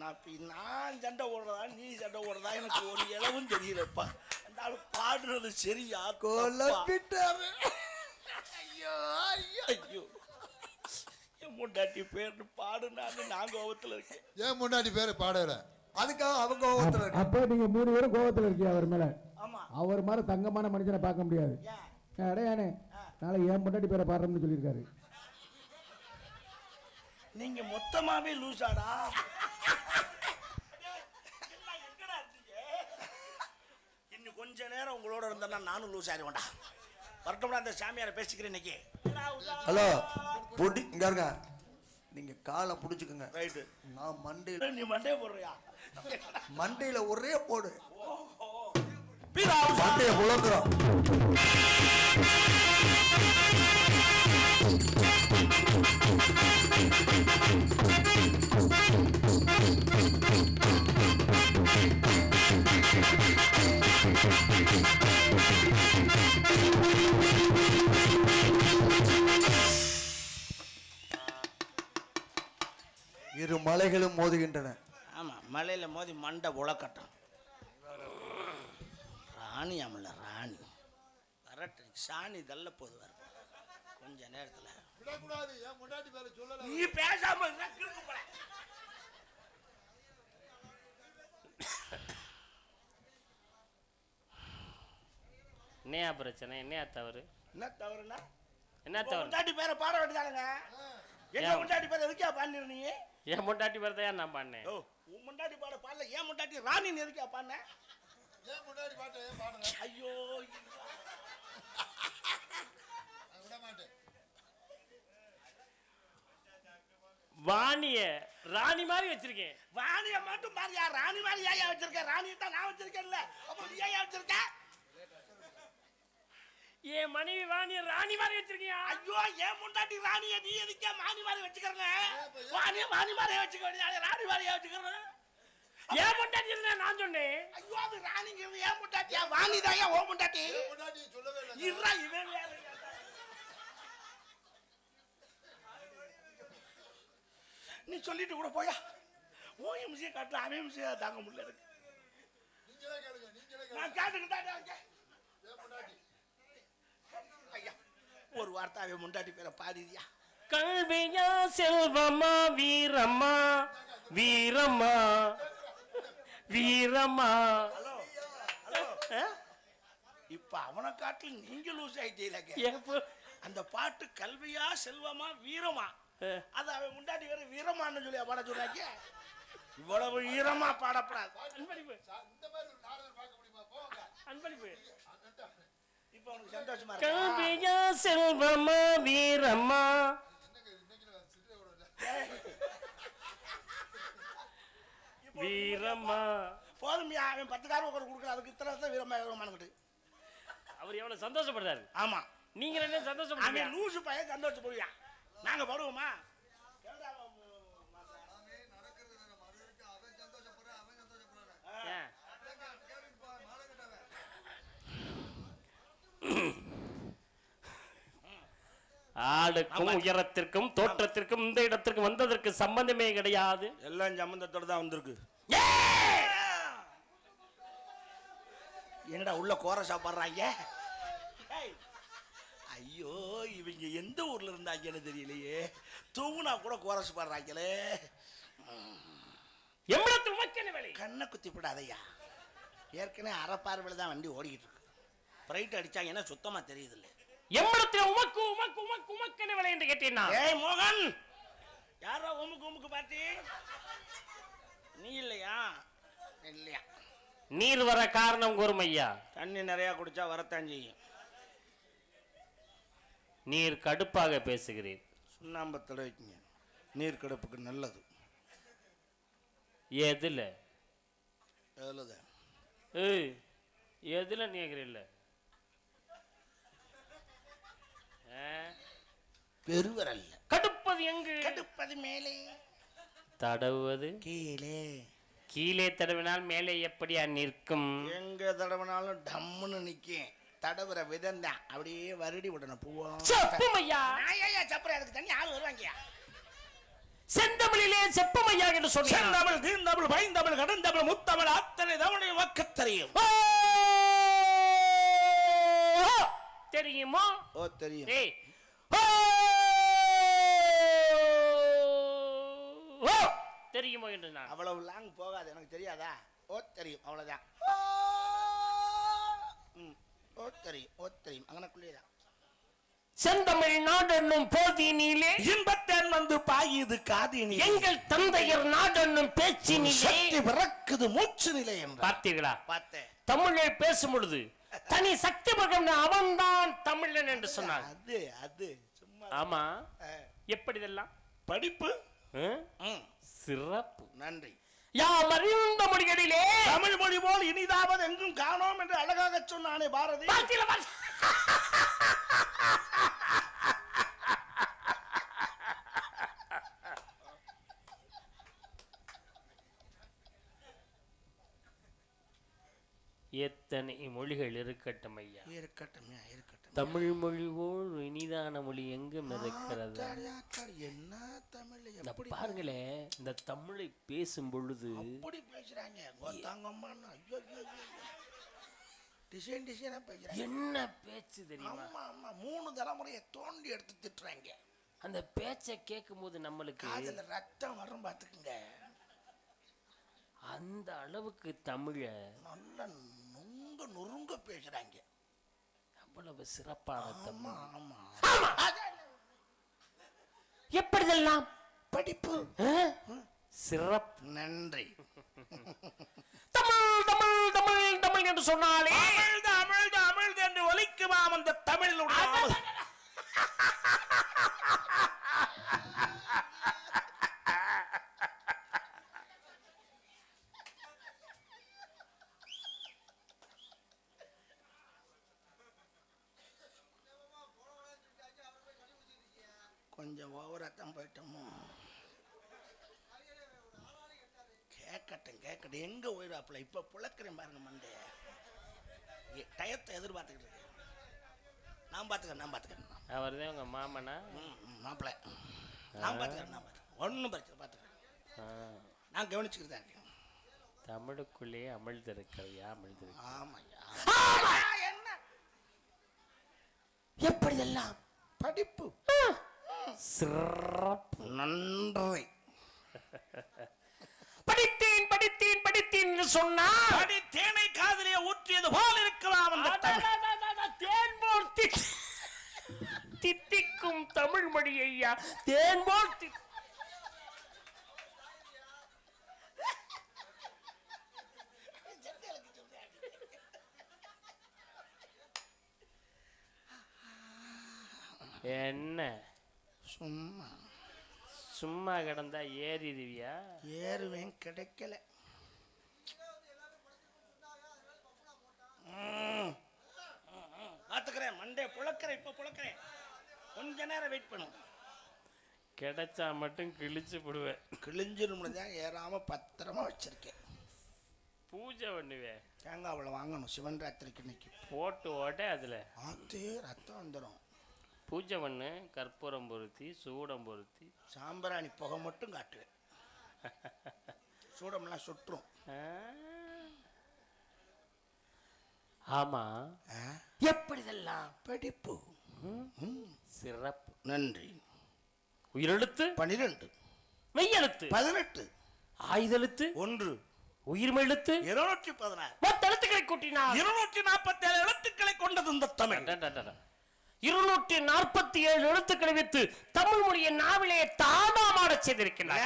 நான் சண்டை ஓடுறதா நீ சண்டை ஓடுறதா எனக்கு ஒரு இளவும் தெரியலப்பா. அந்த பாடுறது சரியா? கொலப்பிட்டாரு. ஐயோ ஐயோ ஐயோ என் முண்டாட்டி பேர் பாடுனான்னு நான் கோபத்துல இருக்கேன். ஏன் முன்னாடி பேரு பாடல? அதுக்காக அவங்க கோபத்துல இருக்கு. அப்போ நீங்க 3 பேரும் கோபத்துல இருக்கீங்க அவர் மேல. ஆமா அவர் மாதிரி தங்கமான மனுஷனை பார்க்க முடியாது. அடையானே நாளை ஏன் பொண்டாட்டி பேரை பாடுறோம்னு சொல்லியிருக்காரு. நீங்க மொத்தமாவே லூசாடா. இன்னும் கொஞ்ச நேரம் உங்களோட இருந்தா நானும் லூஸ் ஆயிடுவேன்டா. வரட்டும்டா அந்த சாமியாரை பேசிக்கிறேன் இன்னைக்கு. ஹலோ பொடி இங்க இருங்க. நீங்க காலை புடிச்சுக்குங்க. ரைட்டு. நான் மண்டையில நீ மண்டையை போடுறியா? மண்டையில ஒரே போடு. பிதாவுசா. மண்டையை புலக்குறோம். இரு மலைகளும் மோதுகின்றன. ஆமா மலையில மோதி மண்டை உலக்கட்டும். ராணி ஆமல ராணி வரட்டு சாணி தள்ள போது வர கொஞ்ச நேரத்துல. நீ பேசாம என்னையா பிரச்சனை? என்னையா தவறு? என்ன தவறுனா? என்ன தவறு? முண்டாட்டி பேரை பாட வேண்டியதானுங்க. எங்க முண்டாட்டி பேரை எதுக்கா பாடின நீ? என் முண்டாட்டி பேர்தான் நான் பாடினேன். ஓ உன் முண்டாட்டி பாட பாடல. ஏன் முண்டாட்டி ராணி எதுக்கா பாடின? ஏன் முன்னாடி பாட்ட ஏன் பாடுங்க? ஐயோ விட மாட்டேன். வாணிய ராணி மாதிரி வச்சிருக்கேன். வாணிய மட்டும் பாரியா ராணி மாதிரி ஏன் வச்சிருக்க? ராணி தான் நான் வச்சிருக்கேன்ல. அப்ப நீ ஏன் வச்சிருக்க? என் மனைவி வாணி ராணி மாதிரி வச்சிருக்கியா? ஐயோ ஏன் முண்டாட்டி ராணியை நீ எதுக்கே மாணி மாதிரி வச்சுக்கிறங்க? மாணி மாதிரி வச்சுக்க வேண்டியது, ராணி மாதிரியே வச்சுக்கிறேன். ஏன் முண்டாட்டி நான் சொன்னேன். ஐயோ அது ராணிங்கிறது ஏன் முண்டாட்டியா? வாணி தாயா ஓ முண்டாட்டி? இருடா இவன் வேற. நீ சொல்லிட்டு கூட போயா. ஓ எம்சியை காட்டுல அவன் எம்சியை தாங்க முடியல இருக்கு. நான் கேட்டுக்கிட்டா ஐயா ஒரு வார்த்தை அவன் முண்டாட்டி பேரை பாடியா. கல்வியா செல்வமா வீரம்மா வீரம்மா வீரம்மா. ஹலோ ஹலோ இப்ப அவனை காட்டில் நீங்க லூஸ் ஆயிட்டீங்க. அந்த பாட்டு கல்வியா செல்வமா வீரமா, அது அவன் முண்டாட்டி வேற வீரமான்னு சொல்லி பாட சொல்றாங்க. இவ்வளவு வீரமா பாடப்படாது. இப்ப உனக்கு சந்தோஷமா இருக்கு. கல்வியா செல்வமா வீரம்மா. வீரம்மா போதுமையா அவன் 10 காரம் உட்கார கொடுக்குற அதுக்கு இத்தனை தான் வீரமா வீரமானுக்கிட்டு அவர் எவ்வளவு சந்தோஷப்படுறாரு. ஆமா நீங்க என்ன சந்தோஷப்படுறீங்க? அவன் லூசு பையன் சந்தோஷப்படுவியா? நாங்க பாடுவோமா? ஆளுக்கும் உயரத்திற்கும் தோற்றத்திற்கும் இந்த இடத்திற்கு வந்ததற்கு சம்பந்தமே கிடையாது. எல்லாம் சம்பந்தத்தோட தான் வந்திருக்கு. என்னடா உள்ள கோர சாப்பாடுறாங்க? ஐயோ இவங்க எந்த ஊர்ல இருந்தாங்கன்னு தெரியலையே. தூங்குனா கூட கோரஸ் பாடுறாங்களே. எம்பளத்தில் உமக்கென்ன வேலை? கண்ணை குத்தி விடாதையா. ஏற்கனவே அரைப்பார்வையில் தான் வண்டி ஓடிக்கிட்டு இருக்கு. பிரைட் அடிச்சாங்கன்னா சுத்தமா தெரியுது இல்லை. எம்பளத்தில் உமக்கு உமக்கு உமக்கு உமக்கென்ன வேலை என்று கேட்டீங்கன்னா, ஏய் மோகன் யாரோ உமுக்கு உமுக்கு பார்த்தி நீ இல்லையா? இல்லையா? நீர் வர காரணம் கூறுமையா. தண்ணி நிறைய குடிச்சா வரத்தான் செய்யும். நீர் கடுப்பாக பேசுகிறீர். சுண்ணாம்பு தடவைக்குங்க, நீர் கடுப்புக்கு நல்லது. எதுல எவ்வளோது? ஏய் எதுல நீக்கிறீல்ல? பெருவரல்ல. கடுப்பது எங்கு? கடுப்பது மேலே, தடவுவது கீழே. கீழே தடவினால் மேலே எப்படியா நிற்கும்? எங்க தடவினாலும் டம்முன்னு நிற்கும். தடவுற விதம் தான் அப்படியே வருடி விடணும். பூவா செப்புமையா. சப்பரை அதுக்கு தண்ணி ஆள் வருவாங்க. செந்தமிழிலே செப்புமையா என்று சொன்னேன். செந்தமிழ் தீர்ந்தமிழ் பைந்தமிழ் கடந்தமிழ் முத்தமிழ் அத்தனை தமிழை மக்கள் தெரியும். தெரியுமோ? ஓ தெரியும். ஏய் தெரியுமோ என்று நான். அவ்வளவு லாங் போகாது, எனக்கு தெரியாதா? ஓ தெரியும், அவ்வளவுதான். ஓ தெரியும், ஓ தெரியும், அங்கனக்குள்ளேதான். செந்தமிழ் நாடென்னும் போதினிலே இன்பத்தேன் வந்து பாயுது காதினிலே. எங்கள் தந்தையர் நாடென்னும் பேச்சினிலே சக்தி பிறக்குது மூச்சு நிலை என்று பார்த்தீர்களா? பார்த்தேன். தமிழை பேசும் பொழுது தனி சக்தி பகம் அவன்தான் தமிழன் என்று சொன்னார். அது அது சும்மா. ஆமா, எப்படி இதெல்லாம் படிப்பு சிறப்பு. நன்றி. யாம் அறிந்த மொழிகளிலே தமிழ் மொழி போல் இனிதாவது எங்கும் காணோம் என்று அழகாக சொன்னானே பாரதி. எத்தனை மொழிகள் இருக்கட்டும் ஐயா, இருக்கட்டும் இருக்கட்டும். தமிழ் மொழி போல் இனிதான மொழி எங்கும் இருக்கிறது. என்ன தமிழ் எப்படி பாருங்களே, இந்த தமிழை பேசும் பொழுது அப்படி பேசுறாங்க. டிசைன் டிசைனா பேசுறாங்க. என்ன பேச்சு தெரியுமா? ஆமா ஆமா, 3 தலைமுறையை தோண்டி எடுத்து திட்டுறாங்க. அந்த பேச்சை கேட்கும் போது நம்மளுக்கு அதுல ரத்தம் வரும் பாத்துக்குங்க. அந்த அளவுக்கு தமிழ நல்ல நுங்க நுறுங்க பேசுறாங்க. அவ்வளவு சிறப்பான தமிழ். ஆமா எப்படிதெல்லாம் படிப்பு சிறப்பு. நன்றி. தமிழ் தமிழ் தமிழ் தமிழ் என்று சொன்னாலே தமிழ் தமிழ் என்று ஒலிக்குமாம் அந்த தமிழில். ஓவராத்தான் போயிட்டோமோ. கேட்கட்டும் எங்க ஓய்வாப்புல இப்ப புழக்கிறேன் பாருங்க மண்டே. டயத்தை எதிர்பார்த்துக்கிட்டு இருக்கேன். நான் பாத்துக்கிறேன். அவர் தான் உங்க மாமனா? மாப்பிள்ள நான் பாத்துக்கிறேன். ஒன்றும் பிரச்சனை பாத்துக்கிறேன். நான் கவனிச்சுக்கிட்டு தான் இருக்கேன். தமிழுக்குள்ளே அமிழ்ந்திருக்கிறையா? அமிழ்ந்திருக்க. ஆமாய்யா. என்ன எப்படியெல்லாம் படிப்பு சிறப்பு. நன்றி. படித்தேன் சொன்னா தேனை காதலிய ஊற்றியது போல் இருக்கலாம். தேன் போல் தித்திக்கும் தமிழ் மொழி ஐயா. தேன் போல் என்ன சும்மா கிடந்தா ஏறிடுவியா? ஏறுவேன், கிடைக்கல. பாத்துக்கிறேன். மண்டே புழக்கிறேன். இப்ப புழக்கிறேன். கொஞ்ச நேரம் வெயிட் பண்ணும். கிடைச்சா மட்டும் கிழிச்சு போடுவேன். கிழிஞ்சிரும் தான் ஏறாம பத்திரமா வச்சிருக்கேன். பூஜை பண்ணுவேன். தேங்காய் அவ்வளோ வாங்கணும் சிவன் ராத்திரிக்கு. இன்னைக்கு போட்டு ஓட்ட அதுல ரத்தம் வந்துடும். பூஜை பண்ணு. கற்பூரம் பொருத்தி சூடம் பொருத்தி சாம்பிராணி புகை மட்டும் காட்டுவேன். சூடம்லாம் சுற்றும். ஆமா, எப்படிதெல்லாம் படிப்பு சிறப்பு. நன்றி. உயிரெழுத்து 12, மெய்யெழுத்து 18, ஆயுதெழுத்து 1, உயிர்மெழுத்து 216. மொத்த எழுத்துக்களை கூட்டினார் 247 எழுத்துக்களை கொண்டது இந்த தமிழ். 247 எழுத்துக்களை வைத்து தமிழ் மொழியை நாவிலே தாடாமாட செய்திருக்கிறார்.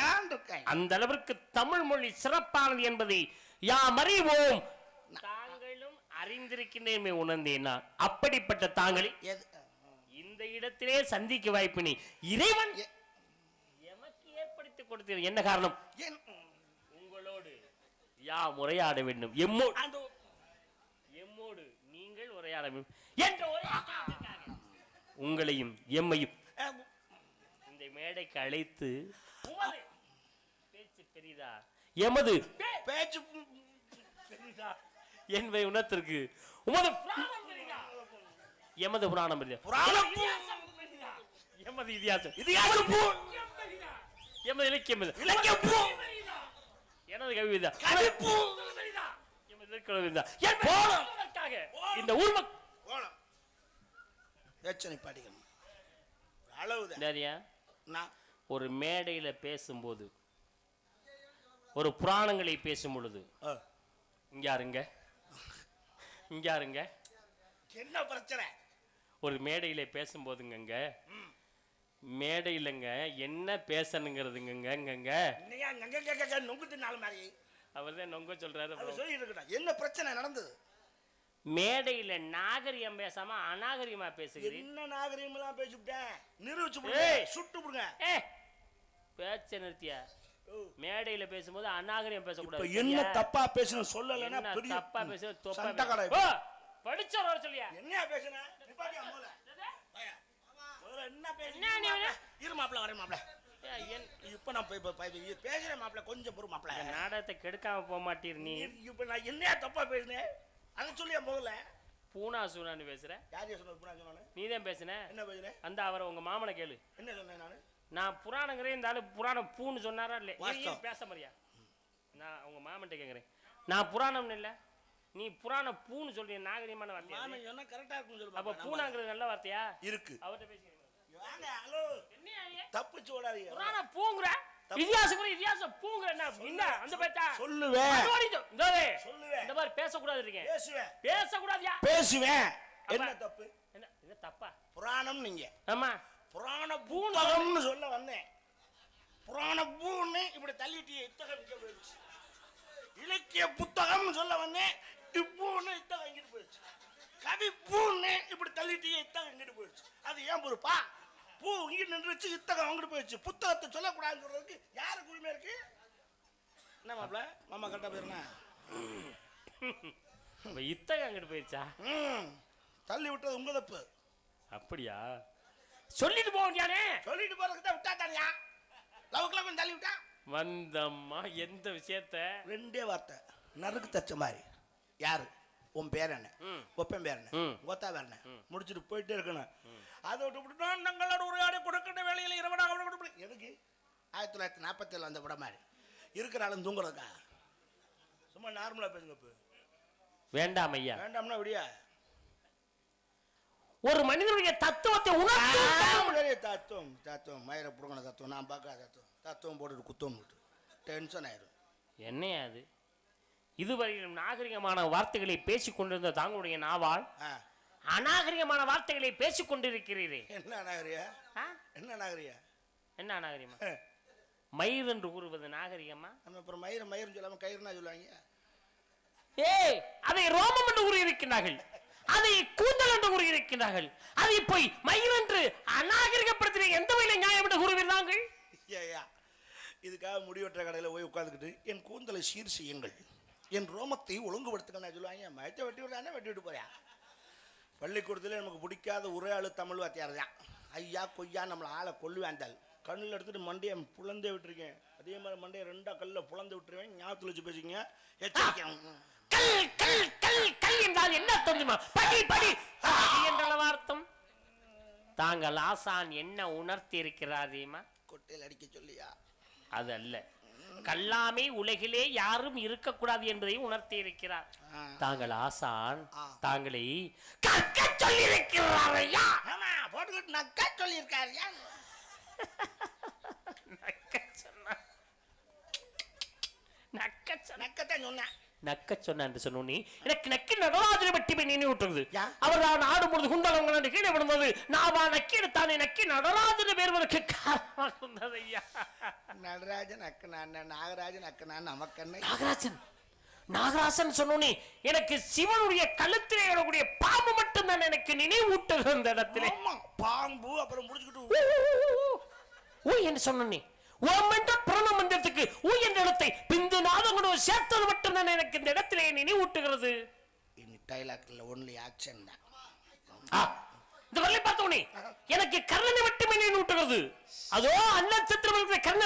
அந்த அளவிற்கு தமிழ் மொழி சிறப்பானது என்பதை யாம் அறிவோம். தாங்களும் அறிந்திருக்கின்றே உணர்ந்தேன். அப்படிப்பட்ட தாங்களை இந்த இடத்திலே சந்திக்க வாய்ப்பினை இறைவன் எமக்கு ஏற்படுத்தி கொடுத்தது. என்ன காரணம்? உங்களோடு யாம் உரையாட வேண்டும். எம்மோடு நீங்கள் உரையாட வேண்டும் என்ற ஒரே உங்களையும் எம்மையும் இந்த மேடைக்கு அழைத்து பேச்சு பெரிதா எமது பேச்சு பெரிதா என்பதை உணர்த்திற்கு உமது எமது புராணம் பெரிதா, எமது இதிகாசம் எமது இலக்கியம் எனது கவி இந்த ஊர் படிக்கணும். அளவுதான். ஒரு மேடையில பேசும்போது, ஒரு புராணங்களை பேசும் பொழுது இங்க என்ன பிரச்சனை? ஒரு மேடையில பேசும்போதுங்க மேடையிலங்க என்ன பேசணுங்கிறதுங்க அவர்தான் நொங்க சொல்றாரு. என்ன பிரச்சனை நடந்தது? மேடையில நாகரிகம் பேசாம அநாகரிகமா பேசுகிறீங்க. என்ன நாகரிகம் எல்லாம் பேசிவிட்டேன், நிரூபிச்சு சுட்டு விடுங்க. பேச்ச நிறுத்தியா? மேடையில பேசும்போது அநாகரிகம் பேசக்கூடாது. என்ன தப்பா பேசணும் சொல்லலன்னா தப்பா பேச படிச்ச சொல்லியா? என்ன பேசுன? என்ன பேசுன? இரு மாப்ள, வரேன் மாப்ள. இப்ப நான் பேசுறேன் மாப்ள, கொஞ்சம் பொறு மாப்ள. நாடகத்தை கெடுக்காம போக மாட்டீர் நீ. இப்ப நான் என்ன தப்பா பேசுனேன் அதை சொல்லியா முதல்ல? பூனா சூனான்னு பேசுற. யாரையா சொன்னது பூனா சூனான்னு? நீதான் பேசுன. என்ன பேசுற? அந்த அவரை உங்க மாமனை கேளு. என்ன சொன்னேன் நானு? நான் புராணங்கிறேன், இந்த ஆளு புராணம் பூன்னு சொன்னாரா இல்ல? பேச மாதிரியா? நான் உங்க மாமன்ட்ட கேக்குறேன். நான் புராணம்னு இல்ல, நீ புராண பூன்னு சொல்றீங்க. நாகரிகமான வார்த்தை. மாமன் சொன்னா கரெக்டா இருக்குன்னு சொல்லுங்க. அப்ப பூனாங்கிறது நல்ல வார்த்தையா இருக்கு? அவர்ட்ட பேசுங்க. வாங்க. ஹலோ, என்ன தப்பு ஓடாதீங்க. புராண பூங்கற இதிகாசம் பூங்கற என்ன அந்த பேச்சா சொல்லுவேன். சொல்லுவேன். இந்த மாதிரி பேச கூடாது இருக்கேன். பேச கூடாதியா? பேசுவேன். என்ன தப்பு? என்ன தப்பா? புராணம் நீங்க. ஆமா, புராண பூன்னு சொல்ல வந்தேன். புராண பூன்னு இப்படி தள்ளிட்டு இத்தகம் போயிடுச்சு. இலக்கிய புத்தகம் சொல்ல வந்தேன். இப்பூன்னு இத்தகம் இங்கிட்டு போயிடுச்சு. கவி பூன்னு இப்படி தள்ளிட்டு இத்தகம் இங்கிட்டு போயிடுச்சு. அது ஏன் பொறுப்பா? பூ இங்கிட்டு நின்றுச்சு, இத்தகம் அங்கிட்டு போயிடுச்சு. புத்தகத்தை சொல்லக்கூடாதுன்னு சொல்றதுக்கு யாருக்கு உரிமை இருக்கு? என்ன மாப்ள, மாமா கரெக்டா போயிருந்தா இத்தகம் அங்கிட்டு போயிடுச்சா? தள்ளி விட்டது உங்க தப்பு. அப்படியா? சொல்லிட்டு போவியானே. சொல்லிட்டு போறதுக்கு தான் விட்டா தானியா, லவுக்குலாம் கொஞ்சம் தள்ளி விட்டா. வந்தம்மா எந்த விஷயத்த? 2 வார்த்தை நறுக்கு தச்ச மாதிரி. யாரு? உன் பேர் என்ன, ஒப்பன் பேர் என்ன, ஒத்தா பேர் என்ன, முடிச்சுட்டு போயிட்டே இருக்கணும். அதை விட்டு நாங்களோட ஒரு ஆடை கொடுக்கிற வேலையில் 20 எதுக்கு? 1947 அந்த படம் மாதிரி இருக்கிற ஆளும் தூங்குறதுக்கா? சும்மா நார்மலா பேசுங்க. இப்போ வேண்டாம் ஐயா. வேண்டாம்னா விடியா. ஒரு மனிதனுடைய தத்துவத்தை தத்துவம் தத்துவம் மயிரை புடுங்கின தத்துவம் நான் பார்க்காத தத்துவம் தத்துவம் போட்டுட்டு குத்தம் போட்டு டென்ஷன் ஆயிரும். என்னையா அது? இதுவரையிலும் நாகரிகமான வார்த்தைகளை பேசிக் கொண்டிருந்த தாங்களுடைய நாவால் அநாகரிகமான வார்த்தைகளை பேசிக் கொண்டிருக்கிறீரே. என்ன நாகரியா? என்ன நாகரியா? என்ன நாகரிகமா? மயிர் என்று கூறுவது நாகரிகமா? நம்ம அப்புறம் மயிரை மயிர்னு சொல்லாம கயிறுனா சொல்லுவாங்க. ஏய், அதை ரோமம் என்று கூறியிருக்கிறார்கள், அதை கூந்தல் என்று கூறியிருக்கிறார்கள், அதை போய் மயிர் என்று அநாகரிகப்படுத்தின எந்த வகையில நியாயம் என்று கூறுவீர்கள்? இதுக்காக முடிவெற்ற கடையில் போய் உட்காந்துக்கிட்டு என் கூந்தலை சீர் செய்யுங்கள், என் ரோமத்தை ஒழுங்குபடுத்துங்க சொல்லுவாங்க. மயத்தை வெட்டி விடானே வெட்டி விட்டு போறியா? பள்ளிக்கூடத்தில் நமக்கு பிடிக்காத ஒரே ஆளு தமிழ் வாத்தியார் தான். ஐயா கொய்யா நம்மளை ஆளை கொல்லுவேந்தாள். கண்ணில் எடுத்துட்டு மண்டையை புலந்தே விட்டுருக்கேன். அதே மாதிரி மண்டையை 2 கல்லில் புலந்து விட்டுருவேன். ஞாபகத்தில் வச்சு பேசிங்க. என்றால் என்ன தெரியுமா? படி படி என்றளவு அர்த்தம். தாங்கள் ஆசான் என்ன உணர்த்தி இருக்கிறார்? கொட்டையில் அடிக்க சொல்லியா? அது அல்ல, கல்லாமே உலகிலே யாரும் இருக்கக்கூடாது என்பதையும் உணர்த்தி இருக்கிறார். தாங்கள் ஆசான் தாங்களை கற்க சொல்லி இருக்கிறார் ஐயா. போட்டுக்கிட்டு நக்க சொல்லி இருக்காரு. நக்க சொன்ன என்று சொன்னோனே எனக்கு நக்கி நடராஜனை பற்றி நினைவு விட்டுறது. அவர் தான் ஆடும்பொழுது குண்டலம் கீழே விழுந்தது. நான் நக்கி எடுத்தானே நக்கி நடராஜன் பேர்வதற்கு காரணமாக இருந்தது ஐயா. நடராஜன் அக்கனான் நாகராஜன் அக்கனான் நமக்கு நாகராஜன் நாகராஜன் சொன்னோனே எனக்கு சிவனுடைய கழுத்திலே வரக்கூடிய பாம்பு மட்டும் தான் எனக்கு நினைவூட்டுகிறது. அந்த இடத்திலே பாம்பு அப்புறம் முடிச்சுக்கிட்டு ஊ என்று சொன்னே ஓம் என்ற பிரணவ மந்திரத்துக்கு ஊ என்ற இடத்தை பிந்து நாதங்களோடு சேர்த்தது மட்டும் தான் எனக்கு இந்த இடத்திலே நினைவூட்டுகிறது. டைலாக்ல ஒன்லி ஆக்ஷன் தான். இந்த வரலை பார்த்தோனே எனக்கு கர்ணனை மட்டுமே நினைவூட்டுகிறது. அதோ அன்னச்சத்திர கர்ண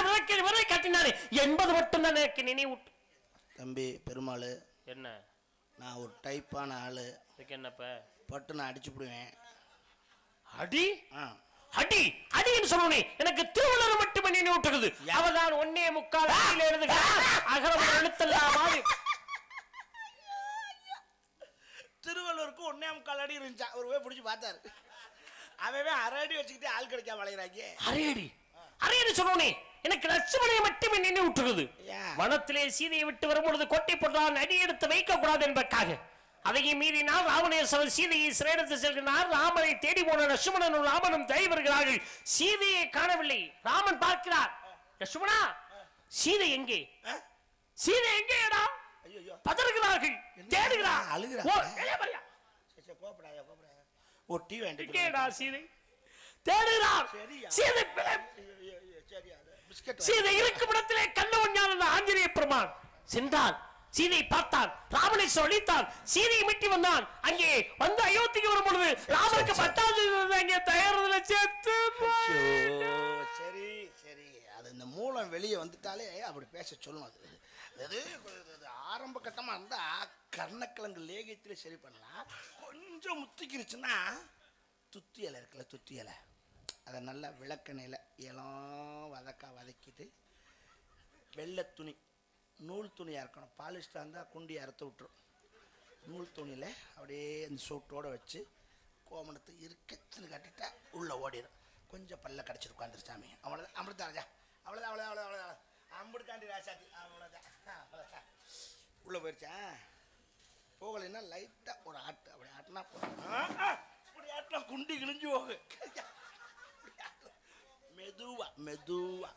விரை காட்டினாரே என்பது மட்டும் தான் எனக்கு நினைவூட்டு. தம்பி பெருமாள், என்ன நான் ஒரு டைப்பான ஆளு. என்னப்ப பட்டு நான் அடிச்சு விடுவேன். அடி அடி அடின்னு சொன்னோனே எனக்கு திருவள்ளுவர் மட்டுமே நினைவூட்டுகிறது. அவர்தான் 1.25 எழுது அகரம் எழுத்தெல்லாம் திருவள்ளுவருக்கு 1.25 அடி இருந்துச்சா? ஒரு போய் பிடிச்சி பார்த்தாரு. அவன் 1/2 அடி வச்சுக்கிட்டு ஆள் கிடைக்காம வளைகிறாங்க. அரையடி அரையடி சொன்னோனே எனக்கு லட்சுமணியை மட்டுமே நினைவூட்டுகிறது. வனத்திலே சீதையை விட்டு வரும்பொழுது கோட்டை போட்டால் அடி எடுத்து வைக்க கூடாது என்பதற்காக அதையே மீறினால் ராவணேஸ்வரர் சீதையை சிறையெடுத்து செல்கிறார். ராமனை தேடி போன லட்சுமணனும் ராமனும் தயை வருகிறார்கள். சீதையை காணவில்லை. ராமன் பார்க்கிறார், லட்சுமணா சீதை எங்கே? சீதை எங்கேடா? பதறுகிறார்கள், தேடுகிறார், அழுகிறார். ஒரு டீ வேண்டி சீதை தேடுகிறார். சீதை இருக்கும் இடத்திலே கண்ணவன் ஞான ஆஞ்சநேய பெருமான் சென்றான். சீதை பார்த்தான், ராமனேஸ்வரர் அழித்தான், சீதையை மீட்டி வந்தான். அங்கே வந்து அயோத்திக்கு வரும் பொழுது ராமனுக்கு 10வது தயாரில சேர்த்து. சரி சரி, அது இந்த மூலம் வெளியே வந்துட்டாலே அப்படி பேச சொல்லணும். அது ஆரம்ப கட்டமா இருந்தா கர்ணக்கிழங்கு லேகியத்திலே சரி பண்ணலாம். கொஞ்சம் முத்திக்கிருச்சுன்னா துத்தி இலை இருக்குல்ல, துத்தி இலை, அதை நல்லா விளக்கெண்ணெயில் இளம் வதக்கிட்டு வெள்ளை துணி, நூல் துணியாக இருக்கணும். பாலிஸ்டாக இருந்தால் குண்டியை அறுத்து விட்டுரும். நூல் துணியில் அப்படியே அந்த சூட்டோடு வச்சு கோமணத்தை இருக்கச்சுன்னு கட்டிட்டா உள்ளே ஓடிடும். கொஞ்சம் பல்ல கடிச்சிட்டு உட்காந்துரு சாமி. அவ்வளோதான், அமிர்தா ராஜா, அவ்வளோதான் அவ்வளோதான் அவ்வளோதான் அம்பிடுக்காண்டி ராசாத்தி, அவ்வளோதான் அவ்வளோதான். உள்ளே போயிடுச்சேன். போகலைன்னா லைட்டாக ஒரு ஆட்டு, அப்படி ஆட்டினா இப்படி ஆட்டினா குண்டி கிழிஞ்சு போகு. மெதுவா மெதுவா.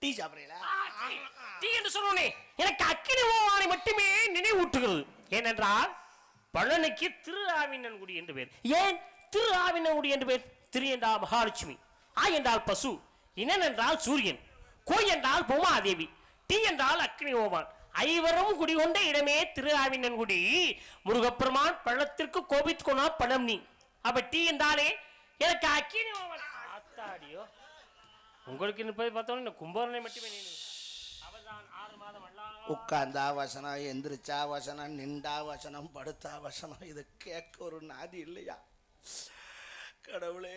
டீ சாப்பிடுறீங்களா? டீ என்று சொன்னோனே எனக்கு அக்கினி ஓவானை மட்டுமே நினைவூட்டுகிறது. ஏனென்றால் பழனிக்கு திரு ஆவினன்குடி என்று பேர். ஏன் திரு ஆவினன்குடி என்று பேர்? திரு என்றால் மகாலட்சுமி, ஆ என்றால் பசு, இனன் என்றால் சூரியன், கோய் என்றால் பூமாதேவி, டீ என்றால் அக்னி ஓவான். ஐவரும் குடிகொண்ட இடமே திரு ஆவினன்குடி. முருகப்பெருமான் பழத்திற்கு கோபித்துக்கொண்டா பழம் நீ. அப்ப டீ என்றாலே எனக்கு அக்கினி ஆத்தாடியோ. உங்களுக்கு பார்த்தோம் கும்பகர்ணனை மட்டுமே அவர்தான் 6 மாதம் உட்கார்ந்தா வசனம், எந்திரிச்சா வசனம், நின்றா வசனம், படுத்தா வசனம். இதை கேட்க ஒரு நாதி இல்லையா? கடவுளே,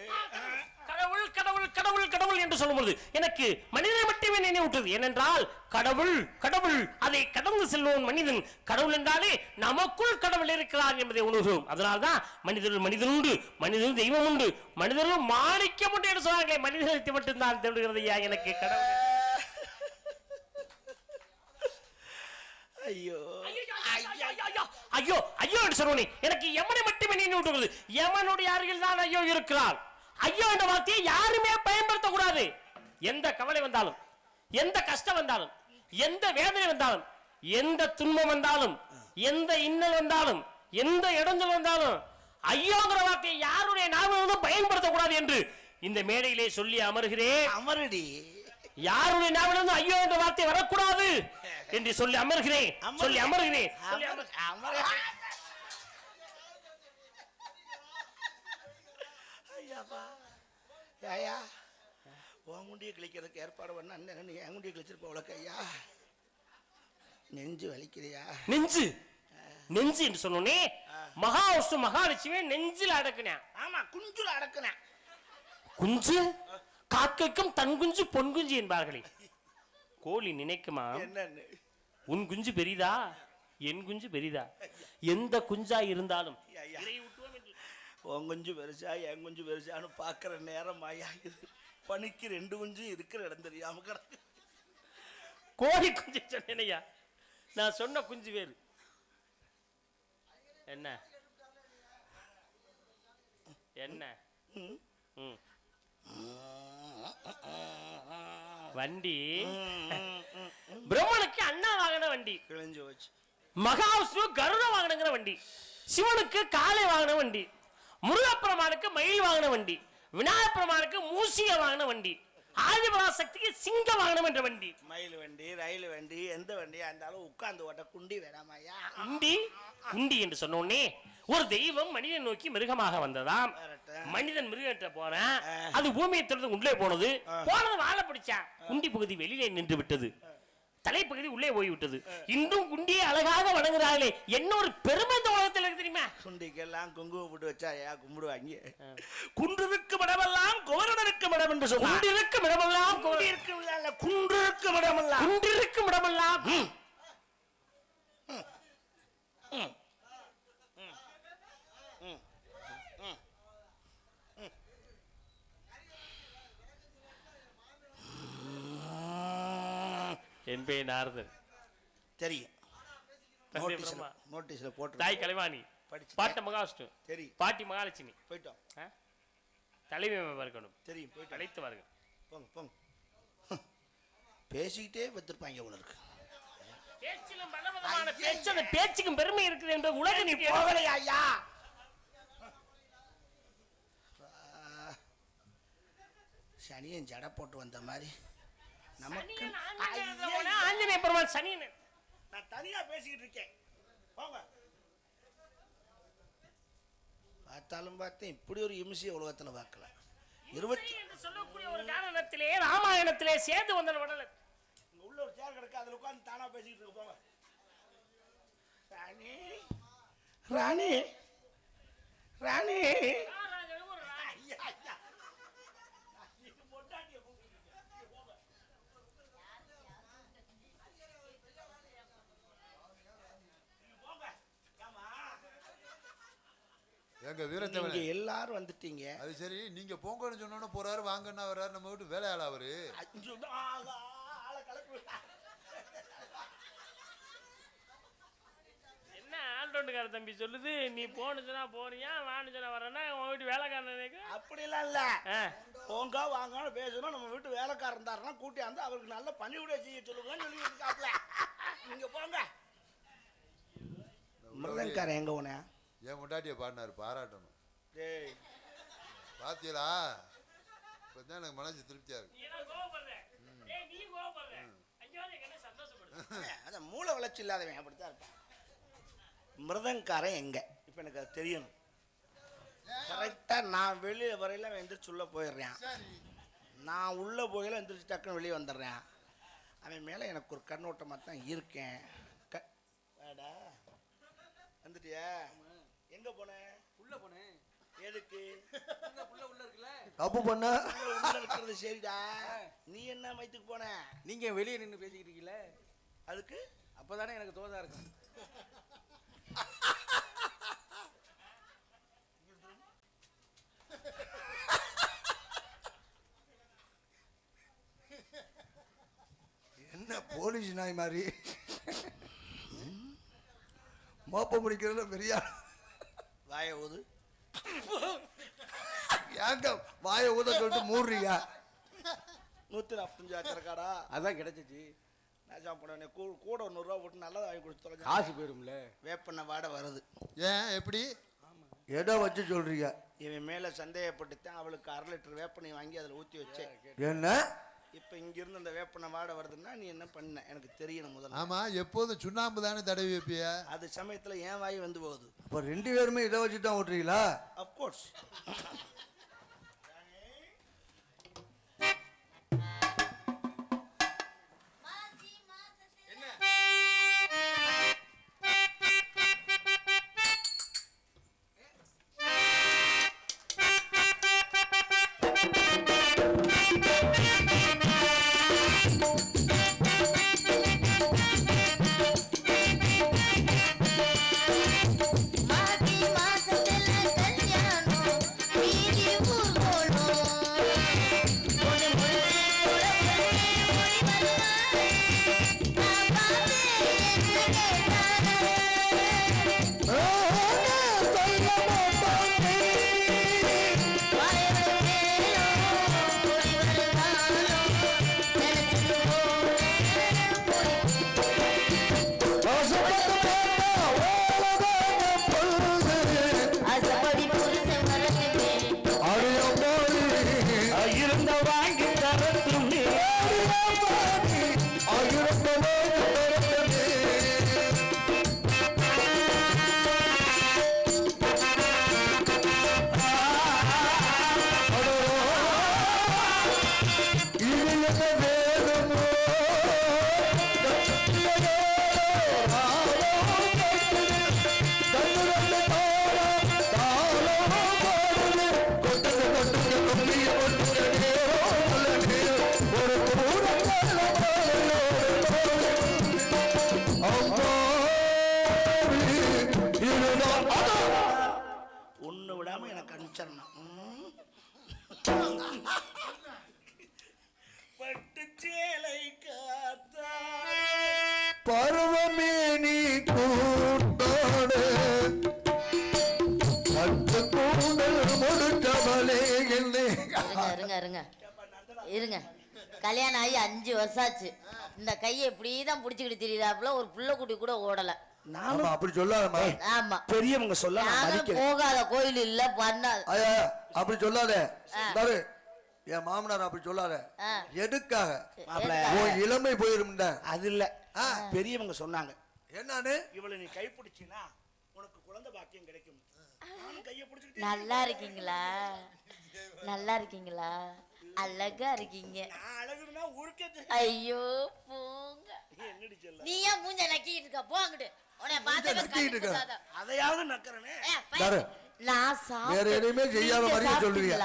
கடவுள் கடவுள் கடவுள் கடவுள் என்று சொல்லும்போது எனக்கு மனிதனை மட்டுமே நினைவூட்டுது. ஏனென்றால் கடவுள் கடவுள் அதை கடந்து செல்வோம் மனிதன். கடவுள் என்றாலே நமக்குள் கடவுள் இருக்கிறார் என்பதை உணர்கிறோம். அதனால்தான் மனிதர்கள் மனிதன் உண்டு, மனிதன் தெய்வம் உண்டு, மனிதர்கள் மாணிக்கம் உண்டு என்று சொன்னாங்க. மனிதனை மட்டும்தான் தேடுகிறது ஐயா எனக்கு கடவுள். ஐயோ ஐயோ ஐயோ என்று சொல்லுவேன். எனக்கு யமனை மட்டுமே நினைவூட்டுகிறது. யமனுடைய அருகில் தான் ஐயோ இருக்கிறார். ஐயோ என்ற வார்த்தையை யாருமே பயன்படுத்தக்கூடாது. எந்த கவலை வந்தாலும், எந்த கஷ்டம் வந்தாலும், எந்த வேதனை வந்தாலும், எந்த துன்பம் வந்தாலும், எந்த இன்னல் வந்தாலும், எந்த இடைஞ்சல் வந்தாலும் ஐயோங்கிற வார்த்தையை யாருடைய நாவிலும் பயன்படுத்தக்கூடாது என்று இந்த மேடையிலே சொல்லி அமர்கிறேன். அமரடி. யாருடைய நாவிலிருந்து ஐயோ என்ற வார்த்தை வரக்கூடாது என்று சொல்லி அமர்கிறேன். சொல்லி அமர்கிறேன். ஐயா, உன் குண்டியை கிழிக்கிறதுக்கு ஏற்பாடு பண்ண அண்ணன் என் குண்டியை கிழிச்சிருப்ப உலக ஐயா. நெஞ்சு வலிக்கிறியா? நெஞ்சு நெஞ்சு என்று சொன்னோன்னே மகாவிஷ்ணு மகாலட்சுமி நெஞ்சில் அடக்குனேன். ஆமா, குஞ்சுல அடக்குனேன். குஞ்சு காக்கைக்கும் தன் குஞ்சு பொன் குஞ்சு என்பார்களே. கோழி நினைக்குமா என்னன்னு? உன் குஞ்சு பெரிதா, என் குஞ்சு பெரிதா? எந்த குஞ்சா இருந்தாலும் உன் குஞ்சு பெருசா என் குஞ்சு பெருசான்னு பாக்குற நேரம் ஆயாகுது. பனிக்கு 2 குஞ்சு இருக்கிற இடம் தெரியாம கிடக்கு. கோழி குஞ்சு சொன்னேனையா, நான் சொன்ன குஞ்சு வேறு. என்ன என்ன வண்டி பிரம்மனுக்கு அண்ணா வாங்கின வண்டி, கிழிஞ்சு வச்சு. மகாவிஷ்ணு கருட வாங்கினுங்கிற வண்டி, சிவனுக்கு காளை வாங்கின வண்டி, முருகப்பெருமானுக்கு மயில் வாங்கின வண்டி, விநாயகப் பெருமானுக்கு மூசிக வாங்கின வண்டி, ஆதிபராசக்திக்கு சிங்கம் வாங்கின என்ற வண்டி. மயில் வண்டி, ரயில் வண்டி, எந்த வண்டியா இருந்தாலும் உட்கார்ந்து ஓட்ட குண்டி வேணாமையா? குண்டி குண்டி என்று சொன்னோன்னே ஒரு தெய்வம் மனிதன் நோக்கி மிருகமாக வந்ததாம். மனிதன் மிருகத்தை போறான், அது பூமியை திறந்து உள்ளே போனது. வாழை பிடிச்சான், குண்டி பகுதி வெளியிலே நின்று விட்டது, தலைப்பகுதி உள்ளே போய்விட்டது. இன்றும் குண்டியை அழகாக வணங்குறாங்களே, என்ன ஒரு பெருமை இந்த உலகத்தில் இருக்கு தெரியுமா? குண்டிக்கெல்லாம் குங்குமம் போட்டு வச்சா ஏன் கும்பிடுவாங்க? குன்றிருக்கு இடமெல்லாம் குமரனுக்கு இடம் என்று சொல்லுவாங்க. குண்டிருக்கும் இடமெல்லாம் குன்றிருக்கும் இடமெல்லாம் குன்றிருக்கும் இடமெல்லாம் என்பே நாரதர் தெரியும். நோட்டீஸ்ல போட்டு தாய் கலைவாணி, பாட்ட மகாவிஷ்ணு, சரி, பாட்டி மகாலட்சுமி, போயிட்டோம். தலைமை இருக்கணும், தெரியும், போயிட்டு அழைத்து வாருங்க. போங்க போங்க. பேசிக்கிட்டே வச்சிருப்பாங்க உனக்கு. பேச்சிலும் பலவிதமான பேச்சு, அந்த பேச்சுக்கும் பெருமை இருக்குது என்ற உலக நீ போகலையா ஐயா? சனியன் ஜடை போட்டு வந்த மாதிரி நமக்கு ஆஞ்சநேய பெருமான் சனியன். நான் தனியா பேசிக்கிட்டு இருக்கேன். போங்க. பார்த்தாலும் பார்த்தேன், இப்படி ஒரு இம்சிய உலகத்துல பார்க்கல. 20 என்று சொல்லக்கூடிய ஒரு காரணத்திலே ராமாயணத்திலே சேர்ந்து வந்த உடல் உள்ள ஒரு சேர் கிடக்கு, அதுல உட்கார்ந்து தானா பேசிக்கிட்டு இருக்கு. போங்க. ராணி ராணி ராணி எங்க வீரத்தவனே, எல்லாரும் வந்துட்டீங்க. அது சரி, நீங்க போங்கன்னு சொன்னோன்னு போறாரு, வாங்கன்னா வர்றாரு, நம்ம வீட்டு வேலையாள அவரு. என்ன ஆல்ரவுண்டுக்கார தம்பி சொல்லுது, நீ போனுச்சுன்னா போறியா, வானுச்சுன்னா வரேன்னா உன் வீட்டு வேலைக்காரனுக்கு அப்படிலாம் இல்ல. போங்க வாங்கன்னு பேசணும். நம்ம வீட்டு வேலைக்காரன் இருந்தாருன்னா கூட்டியாந்து அவருக்கு நல்ல பணிவிடை செய்ய சொல்லுங்கன்னு சொல்லி இருக்காப்ல. நீங்க போங்க. மிருதங்காரன் எங்க போன? என் முட்டாட்டியை பாடினாரு, பாராட்டணும். டேய் பாத்தீங்களா? இப்பதான் எனக்கு மனசு திருப்தியா இருக்கு. அந்த மூளை வளர்ச்சி இல்லாதவன் அப்படித்தான் இருப்பான். மிருதங்காரன் எங்க இப்ப எனக்கு அது தெரியணும். கரெக்டா நான் வெளியே வரையில அவன் எந்திரிச்சு உள்ள போயிடுறேன். நான் உள்ள போயில எந்திரிச்சு டக்குன்னு வெளியே வந்துடுறேன். அவன் மேல எனக்கு ஒரு கண்ணோட்டமா தான் இருக்கேன். வாடா வந்துட்டியா? எங்க போனேன்? உள்ள போனேன். எதுக்கு? உள்ள இருக்குல்ல. தப்பு பண்ண உள்ள இருக்கிறது சரிடா. நீ என்ன மைத்துக்கு போன? நீங்க வெளியே நின்று பேசிக்கிட்டு இருக்கீங்களே, அதுக்கு அப்பதானே எனக்கு தோதா இருக்கும். என்ன போலீஸ் நாய் மாதிரி மோப்ப முடிக்கிறதுல பெரிய வாய ஊது. ஏங்க வாயை ஊத சொல்லிட்டு மூடுறீங்க. 145 ஆச்சிருக்காடா. அதான் கிடைச்சிச்சு. நான் போனேன் கூட 100 ரூபா போட்டு நல்லதா வாங்கி கொடுத்து தொலைஞ்சா. காசு போயிரும்ல. வேப்பண்ண வாடை வருது. ஏன் எப்படி? எதை வச்சு சொல்றீங்க? இவன் மேல சந்தேகப்பட்டுத்தான் அவளுக்கு 1/2 லிட்டர் வேப்பண்ணை வாங்கி அதில் ஊற்றி வச்சேன். என்ன இப்போ இங்கிருந்து அந்த வேப்பண்ண வாடை வருதுன்னா நீ என்ன பண்ண எனக்கு தெரியணும் முதல்ல. ஆமா, எப்போதும் சுண்ணாம்பு தானே தடவி வைப்பிய? அது சமயத்துல ஏன் வாய் வந்து போகுது. இப்போ 2 பேருமே இதை வச்சு தான் ஓட்டுறீங்களா? அப்கோர்ஸ். ஒன்று விடாம எனக்கு அனுப்பிச்சிடணும். பட்டு சேலை காத்தா பருவமே நீ கூட்டோடு பட்டு கூடல் முடித்தவளே இல்லை. இருங்க கல்யாணம் ஆகி 5 வருஷம் ஆச்சு. இந்த கையை இப்படிதான் புடிச்சுக்கிட்டு திரியுதாப்புல ஒரு புள்ள குட்டி கூட ஓடல. நானும் அப்படி சொல்லாதம்மா. ஆமா பெரியவங்க சொல்ல போகாத கோயில் இல்ல பண்ணாது. அப்படி சொல்லாத பாரு, என் மாமனார் அப்படி சொல்லாத. எதுக்காக? உன் இளமை போயிரும். அது இல்ல, பெரியவங்க சொன்னாங்க. என்னன்னு? இவளை நீ கைப்பிடிச்சினா உனக்கு குழந்தை பாக்கியம் கிடைக்கும். நானும் கையை பிடிச்சிட்டு நல்லா இருக்கீங்களா? நல்லா இருக்கீங்களா? அழகா இருக்கீங்க. நான் அழகுனா ஊருக்கே. ஐயோ போங்க. என்னடி சொல்ல? நீ ஏன் மூஞ்ச நக்கிட்டு இருக்க? போங்கடு. உன்னை பார்த்தா அதையாவது நக்கறனே. நான் சாப்பிட்டேன். வேற எதுவுமே செய்யாத மாதிரி சொல்லுவீங்க.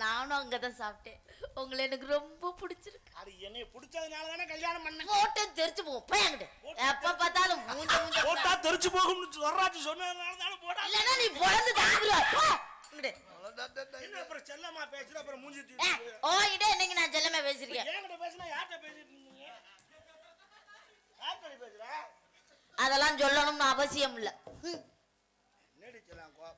நானும் அங்கதான் சாப்பிட்டேன். உங்களை எனக்கு ரொம்ப பிடிச்சிருக்கு. அது என்னைய பிடிச்சதுனால தானே கல்யாணம் பண்ணேன். போட்டு தெரிச்சு போகும். போயங்கடு. எப்ப பார்த்தாலும் மூஞ்ச மூஞ்ச போட்டா தெரிச்சு போகும்னு வரராஜ் சொன்னதுனால தானே போடா. இல்லனா நீ பொளந்து தாங்குற. போங்கடு. என்ன அப்புறம் செல்லமா பேசுற அப்புறம் மூஞ்சி ஓங்கிட்ட என்னங்க நான் செல்லமா பேசிருக்கேன். ஏங்கிட்ட பேசினா யார்ட்ட பேசிட்டு இருக்கீங்க? யார்ட்ட பேசுற? அதெல்லாம் சொல்லணும்னு அவசியம் இல்ல. என்னடி செல்லாம் கோ?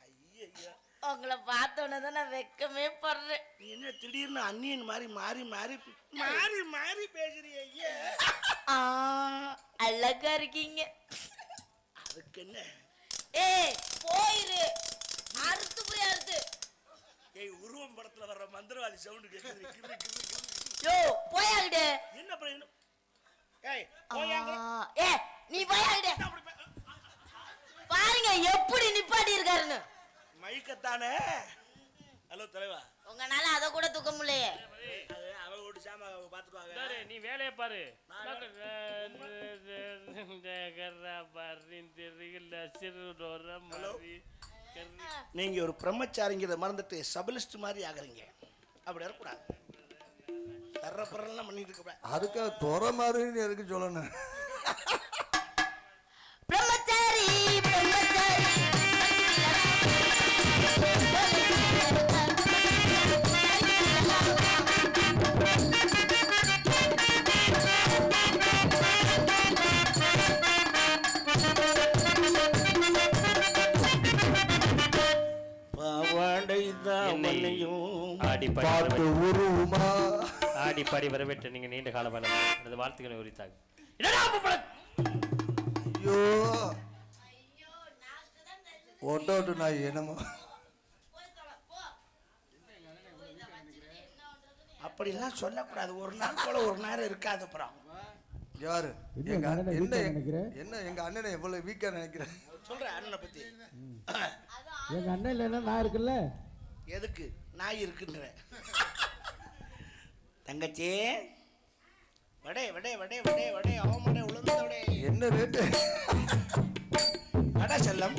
ஐயா உங்களை பார்த்தோன்னே தான் நான் வெக்கமே படுறேன். நீ என்ன திடீர்னு அண்ணியன் மாதிரி மாறி மாறி மாறி மாறி பேசுறிய? ஐயா அழகா இருக்கீங்க. அதுக்கு என்ன? ஏய் போயிரு. அறுத்து போய் அறுத்து. ஏய் உருவம் படத்துல வர்ற மந்திரவாதி சவுண்ட் கேக்குது. யோ போயாகிடு. என்ன பிரயோஜனம்? ஏய் போயாங்க. ஏ நீ போயாகிடு. பாருங்க எப்படி நிப்பாட்டி இருக்காருன்னு. மைக்கத்தானே. ஹலோ தலைவா. உங்கனால அத கூட தூக்க முடியலையே. அது அவ ஓடி சாமா பாத்துக்குவாங்க. சரி நீ வேலையை பாரு. நீங்க ஒரு பிரம்மச்சாரிங்கிறத மறந்துட்டு சபலிஸ்ட் மாதிரி ஆகுறீங்க. அப்படி இருக்கக்கூடாது. தர்றப்பறலாம் பண்ணிட்டு இருக்க. அதுக்காக துறை மாதிரின்னு எதுக்கு சொல்லணும்? பிரம்மச்சாரி பிரம்மச்சாரி பாட்டு உருவுமா ஆடி பாடி வரவேற்ற நீங்க நீண்ட காலமான எனது வாழ்த்துக்களை உரித்தாக. ஐயோ ஒட்டோட்டு நாய் என்னமோ. அப்படிலாம் சொல்லக்கூடாது. ஒரு நாள் போல ஒரு நேரம் இருக்காது. அப்புறம் யாரு என்ன எங்க அண்ணனை என்ன வீக்கா நினைக்கிறேன்? என்ன எங்க அண்ணனை எவ்வளவு வீக்கா நினைக்கிறேன்? சொல்றேன் அண்ணனை பத்தி. எங்க அண்ணன் இல்லைன்னா நான் இருக்குல்ல. எதுக்கு நாய் இருக்குன்ற தங்கச்சி வடே வடே வடே வடே வடே அவமடே உளுந்தோடே என்ன ரேட்டு? வட செல்லம்.